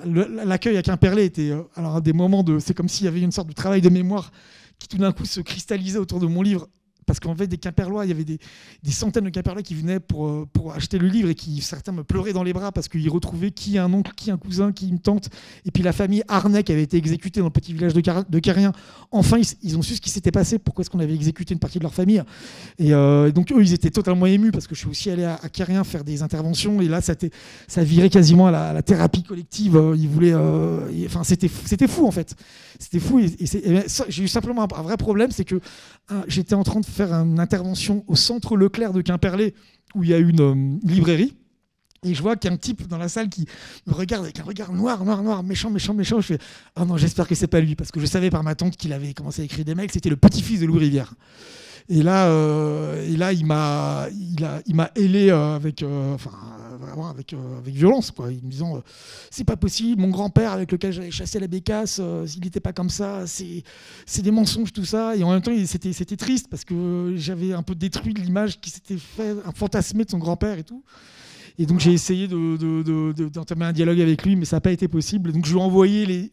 l'accueil à Quimperlé était alors des moments de... C'est comme s'il y avait une sorte de travail de mémoire qui tout d'un coup se cristallisait autour de mon livre. Parce qu'en fait, des Quimperlois, il y avait des centaines de Quimperlois qui venaient pour acheter le livre et qui, certains me pleuraient dans les bras parce qu'ils retrouvaient qui un oncle, qui un cousin, qui une tante. Et puis la famille Arnay qui avait été exécutée dans le petit village de Carrien. Enfin, ils ont su ce qui s'était passé, pourquoi est-ce qu'on avait exécuté une partie de leur famille. Et donc eux, ils étaient totalement émus parce que je suis aussi allé à Carrien faire des interventions. Et là, ça virait quasiment à la thérapie collective. Ils voulaient... Enfin, c'était fou, en fait. C'était fou. Et j'ai eu simplement un vrai problème, c'est que j'étais en train de faire une intervention au centre Leclerc de Quimperlé où il y a une librairie et je vois qu'il y a un type dans la salle qui me regarde avec un regard noir, méchant. Je fais « Oh non, j'espère que c'est pas lui » parce que je savais par ma tante qu'il avait commencé à écrire des mails, c'était le petit-fils de Louis Rivière. Et là, il m'a ailé avec violence, quoi, en me disant c'est pas possible, mon grand-père avec lequel j'avais chassé la bécasse, s'il n'était pas comme ça, c'est des mensonges tout ça. Et en même temps, c'était triste parce que j'avais un peu détruit l'image qui s'était fait fantasmer de son grand-père et tout. Et donc j'ai essayé d'entamer un dialogue avec lui, mais ça n'a pas été possible. Donc je lui ai envoyé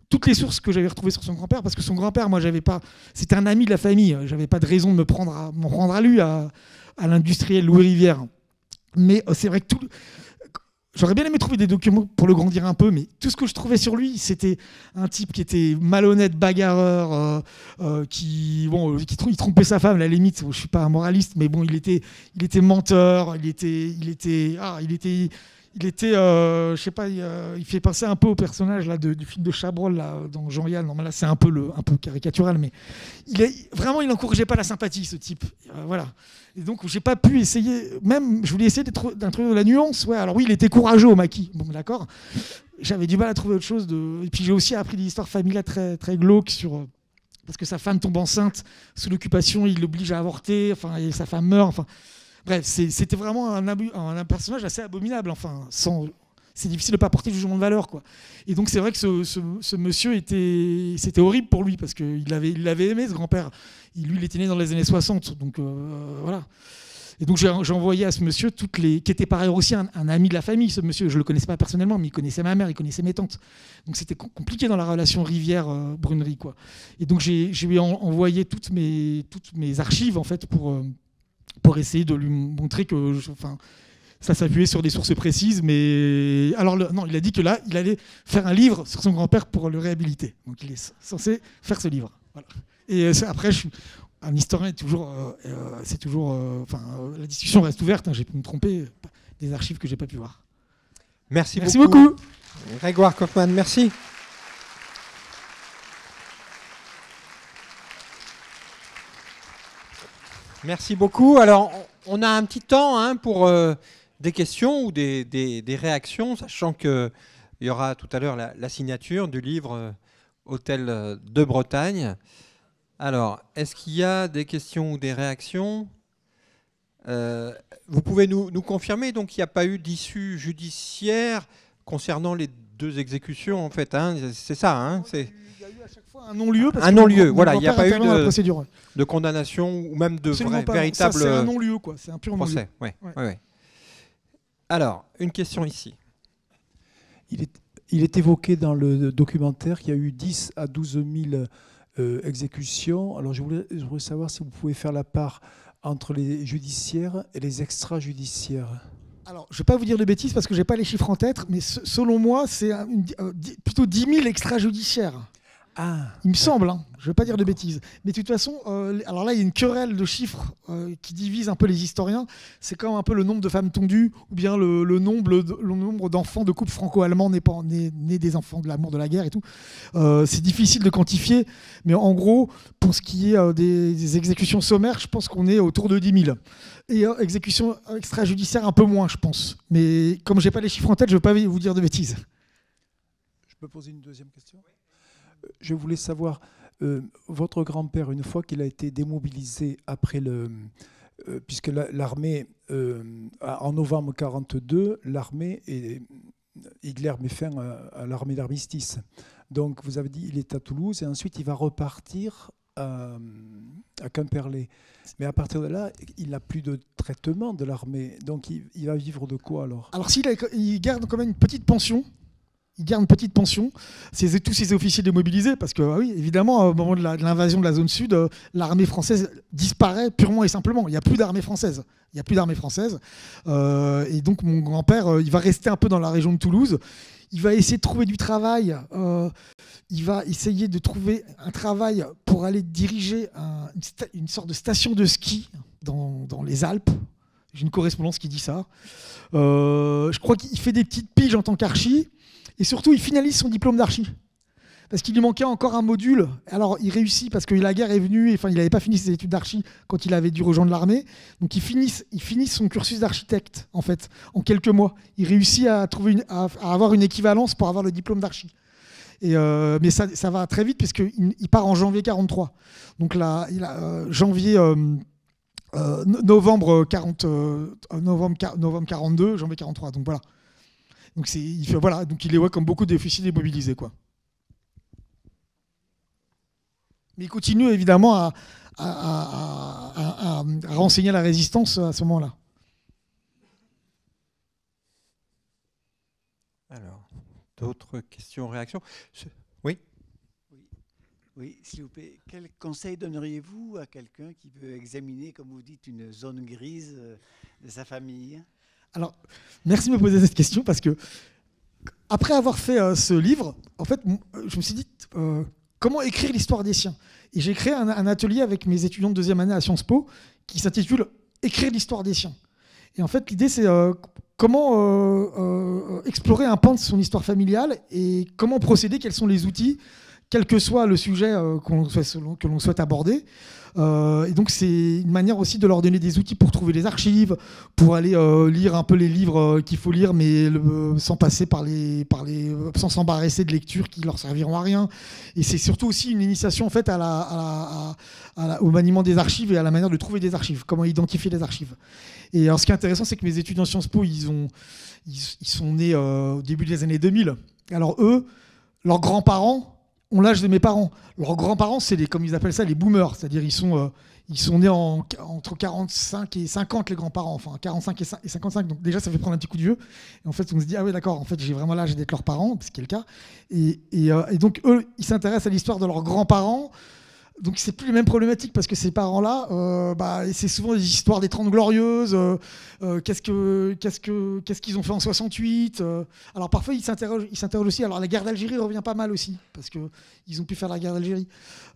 toutes les sources que j'avais retrouvées sur son grand-père, parce que son grand-père, moi, c'était un ami de la famille. J'avais pas de raison de m'en prendre à lui, à l'industriel Louis Rivière. Mais c'est vrai que j'aurais bien aimé trouver des documents pour le grandir un peu, mais tout ce que je trouvais sur lui, c'était un type qui était malhonnête, bagarreur, qui trompait sa femme, à la limite. Je suis pas un moraliste, mais bon, il était menteur, il était, je sais pas, il fait penser un peu au personnage là, du film de Chabrol là, dans Jean-Yann. Non, mais là, c'est un peu caricatural, mais vraiment, il n'encourageait pas la sympathie, ce type. Voilà. Et donc, j'ai pas pu essayer. Même, je voulais essayer d'introduire la nuance. Ouais, alors oui, il était courageux au maquis. Bon, d'accord. J'avais du mal à trouver autre chose. Et puis, j'ai aussi appris des histoires familiales très, très glauques parce que sa femme tombe enceinte sous l'occupation, il l'oblige à avorter. Enfin, et sa femme meurt. Enfin. Bref, c'était vraiment un personnage assez abominable. Enfin, c'est difficile de ne pas porter de jugement de valeur, quoi. Et donc, c'est vrai que ce monsieur c'était horrible pour lui parce qu'il l'avait aimé, ce grand-père. Lui, il était né dans les années 60. Donc, voilà. Et donc, j'ai envoyé à ce monsieur qui était par ailleurs aussi un ami de la famille. Ce monsieur, je ne le connaissais pas personnellement, mais il connaissait ma mère, il connaissait mes tantes. Donc, c'était compliqué dans la relation Rivière-Brunerie, quoi. Et donc, je lui ai envoyé toutes mes archives, en fait, pour essayer de lui montrer que ça s'appuyait sur des sources précises. Mais alors, non, il a dit que là, il allait faire un livre sur son grand-père pour le réhabiliter. Donc, il est censé faire ce livre. Voilà. Et après, un historien est toujours... la discussion reste ouverte. J'ai pu me tromper des archives que je n'ai pas pu voir. Merci beaucoup. Grégoire Kaufmann, merci. Merci beaucoup. Alors, on a un petit temps pour des questions ou des réactions, sachant qu'il y aura tout à l'heure la signature du livre Hôtel de Bretagne. Alors, est-ce qu'il y a des questions ou des réactions ? Vous pouvez nous confirmer, donc il n'y a pas eu d'issue judiciaire concernant les 2 exécutions, en fait. C'est ça, Il y a eu à chaque fois un non-lieu. Un non-lieu, voilà. Il n'y a pas eu de condamnation ou même de véritable... C'est un non-lieu, quoi. C'est un pur non-lieu. Ouais. Alors, une question ici. Il est évoqué dans le documentaire qu'il y a eu 10 à 12 000 exécutions. Alors, je voudrais savoir si vous pouvez faire la part entre les judiciaires et les extrajudiciaires. Alors, je ne vais pas vous dire de bêtises parce que je n'ai pas les chiffres en tête, mais selon moi, c'est plutôt 10 000 extrajudiciaires. Il me semble, je ne vais pas dire de bêtises. Mais de toute façon, alors là, il y a une querelle de chiffres qui divise un peu les historiens. C'est comme un peu le nombre de femmes tondues ou bien le nombre d'enfants de couples franco-allemands nés des enfants de l'amour de la guerre et tout. C'est difficile de quantifier, mais en gros, pour ce qui est des exécutions sommaires, je pense qu'on est autour de 10 000. Et exécutions extrajudiciaires, un peu moins, je pense. Mais comme je n'ai pas les chiffres en tête, je ne veux pas vous dire de bêtises. Je peux poser une deuxième question ? Je voulais savoir, votre grand-père, une fois qu'il a été démobilisé après puisque l'armée, en novembre 1942, l'armée Hitler met fin à l'armée d'armistice. Donc vous avez dit il est à Toulouse et ensuite il va repartir à Quimperlé. Mais à partir de là, il n'a plus de traitement de l'armée. Donc il va vivre de quoi alors? Alors il garde quand même une petite pension. Il garde une petite pension. Tous ces officiers démobilisés, parce que oui, évidemment, au moment de l'invasion de la zone sud, l'armée française disparaît purement et simplement. Il n'y a plus d'armée française. Il n'y a plus d'armée française. Et donc mon grand-père, il va rester un peu dans la région de Toulouse. Il va essayer de trouver du travail. Il va essayer de trouver un travail pour aller diriger une sorte de station de ski dans les Alpes. J'ai une correspondance qui dit ça. Je crois qu'il fait des petites piges en tant qu'archi. Et surtout, il finalise son diplôme d'archi. Parce qu'il lui manquait encore un module. Alors, il réussit parce que la guerre est venue. Et, enfin, il n'avait pas fini ses études d'archi quand il avait dû rejoindre l'armée. Donc, il finit son cursus d'architecte, en fait, en quelques mois. Il réussit à avoir une équivalence pour avoir le diplôme d'archi. Mais ça va très vite puisqu'il part en janvier 43. Donc là, novembre 42, janvier 43. Donc voilà. Donc il est comme beaucoup d'officiers démobilisés, quoi. Mais il continue évidemment à renseigner la résistance à ce moment-là. Alors, d'autres questions, réactions? Oui. Oui, s'il vous plaît. Quel conseil donneriez-vous à quelqu'un qui veut examiner, comme vous dites, une zone grise de sa famille? Alors, merci de me poser cette question parce que, après avoir fait ce livre, en fait, je me suis dit comment écrire l'histoire des siens. Et j'ai créé un atelier avec mes étudiants de deuxième année à Sciences Po qui s'intitule Écrire l'histoire des siens. Et en fait, l'idée, c'est comment explorer un pan de son histoire familiale et comment procéder, quels sont les outils, quel que soit le sujet que l'on souhaite aborder. Et donc c'est une manière aussi de leur donner des outils pour trouver les archives, pour aller lire un peu les livres qu'il faut lire, mais sans passer sans s'embarrasser de lectures qui leur serviront à rien. Et c'est surtout aussi une initiation en fait au maniement des archives et à la manière de trouver des archives, comment identifier les archives. Et alors ce qui est intéressant, c'est que mes étudiants Sciences Po, ils sont nés au début des années 2000. Alors eux, leurs grands-parents ont l'âge de mes parents. Leurs grands-parents, c'est comme ils appellent ça, les boomers. C'est-à-dire ils sont nés entre 45 et 50, les grands-parents. Enfin, 45 et 55. Donc déjà, ça fait prendre un petit coup de vieux. Et en fait, on se dit, ah oui, d'accord, en fait, j'ai vraiment l'âge d'être leurs parents, ce qui est le cas. Et donc, eux, ils s'intéressent à l'histoire de leurs grands-parents. Donc, c'est plus les mêmes problématiques parce que ces parents-là, c'est souvent des histoires des 30 Glorieuses. Qu'est-ce qu'ils ont fait en 68 Alors, parfois, ils s'interrogent aussi. Alors, la guerre d'Algérie revient pas mal aussi parce qu'ils ont pu faire la guerre d'Algérie.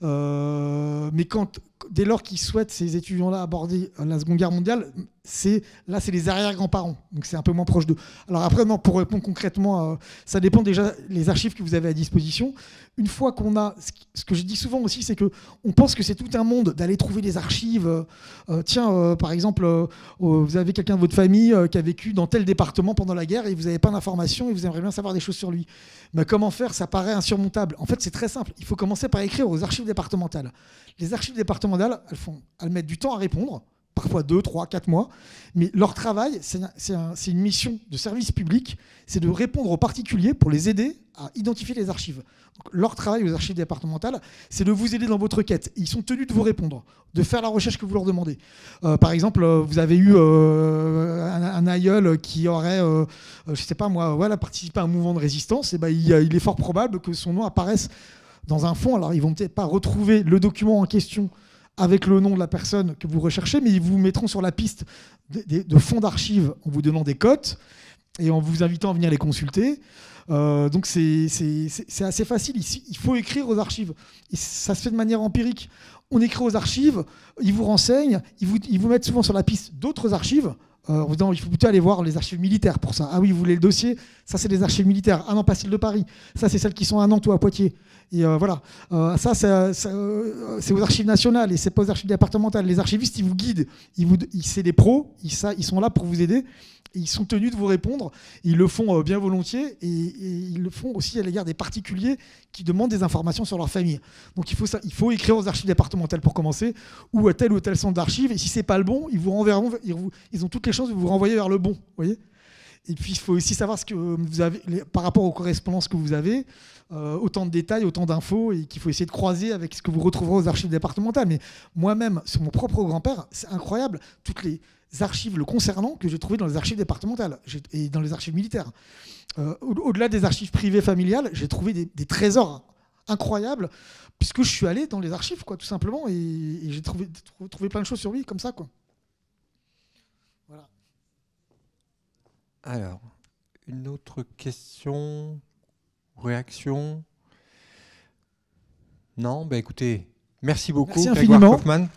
Mais dès lors qu'ils souhaitent, ces étudiants-là, aborder la Seconde Guerre mondiale, c'est les arrière-grands-parents. Donc, c'est un peu moins proche d'eux. Alors, après, non, pour répondre concrètement, ça dépend déjà des archives que vous avez à disposition. Une fois qu'on a... Ce que je dis souvent aussi, c'est qu'on pense que c'est tout un monde d'aller trouver des archives. Par exemple, vous avez quelqu'un de votre famille qui a vécu dans tel département pendant la guerre et vous n'avez pas d'informations et vous aimeriez bien savoir des choses sur lui. Mais comment faire? Ça paraît insurmontable. En fait, c'est très simple. Il faut commencer par écrire aux archives départementales. Les archives départementales, elles mettent du temps à répondre, parfois 2, 3, 4 mois. Mais leur travail, c'est une mission de service public, c'est de répondre aux particuliers pour les aider à identifier les archives. Donc, leur travail aux archives départementales, c'est de vous aider dans votre quête. Ils sont tenus de vous répondre, de faire la recherche que vous leur demandez. Par exemple, vous avez eu un aïeul qui aurait, je sais pas moi, participé à un mouvement de résistance. Et il est fort probable que son nom apparaisse dans un fond. Alors, ils vont peut-être pas retrouver le document en question avec le nom de la personne que vous recherchez, mais ils vous mettront sur la piste de fonds d'archives en vous donnant des cotes et en vous invitant à venir les consulter. Donc c'est assez facile. Il faut écrire aux archives. Et ça se fait de manière empirique. On écrit aux archives, ils vous renseignent, ils vous mettent souvent sur la piste d'autres archives. En disant, il faut plutôt aller voir les archives militaires pour ça. Ah oui, vous voulez le dossier? Ça, c'est les archives militaires. Ah non, pas celles de Paris. Ça, c'est celles qui sont à Nantes ou à Poitiers. Et voilà. Ça, c'est aux archives nationales et c'est pas aux archives départementales. Les archivistes, ils vous guident. C'est des pros. Ils sont là pour vous aider. Et ils sont tenus de vous répondre. Ils le font bien volontiers. Et ils le font aussi à l'égard des particuliers qui demandent des informations sur leur famille. Donc il faut écrire aux archives départementales pour commencer, ou à tel centre d'archives. Et si c'est pas le bon, ils vous renverront. Ils ont toutes les chances de vous renvoyer vers le bon. Voyez. Et puis, il faut aussi savoir ce que vous avez, par rapport aux correspondances que vous avez, autant de détails, autant d'infos, et qu'il faut essayer de croiser avec ce que vous retrouverez aux archives départementales. Mais moi-même, sur mon propre grand-père, c'est incroyable, toutes les archives le concernant que j'ai trouvées dans les archives départementales et dans les archives militaires. Au-delà des archives privées familiales, j'ai trouvé des trésors incroyables, puisque je suis allé dans les archives, quoi, tout simplement, et j'ai trouvé plein de choses sur lui, comme ça, quoi. Voilà. Alors, une autre question, réaction? Non, bah écoutez, merci beaucoup, Merci Grégoire infiniment. Kaufmann.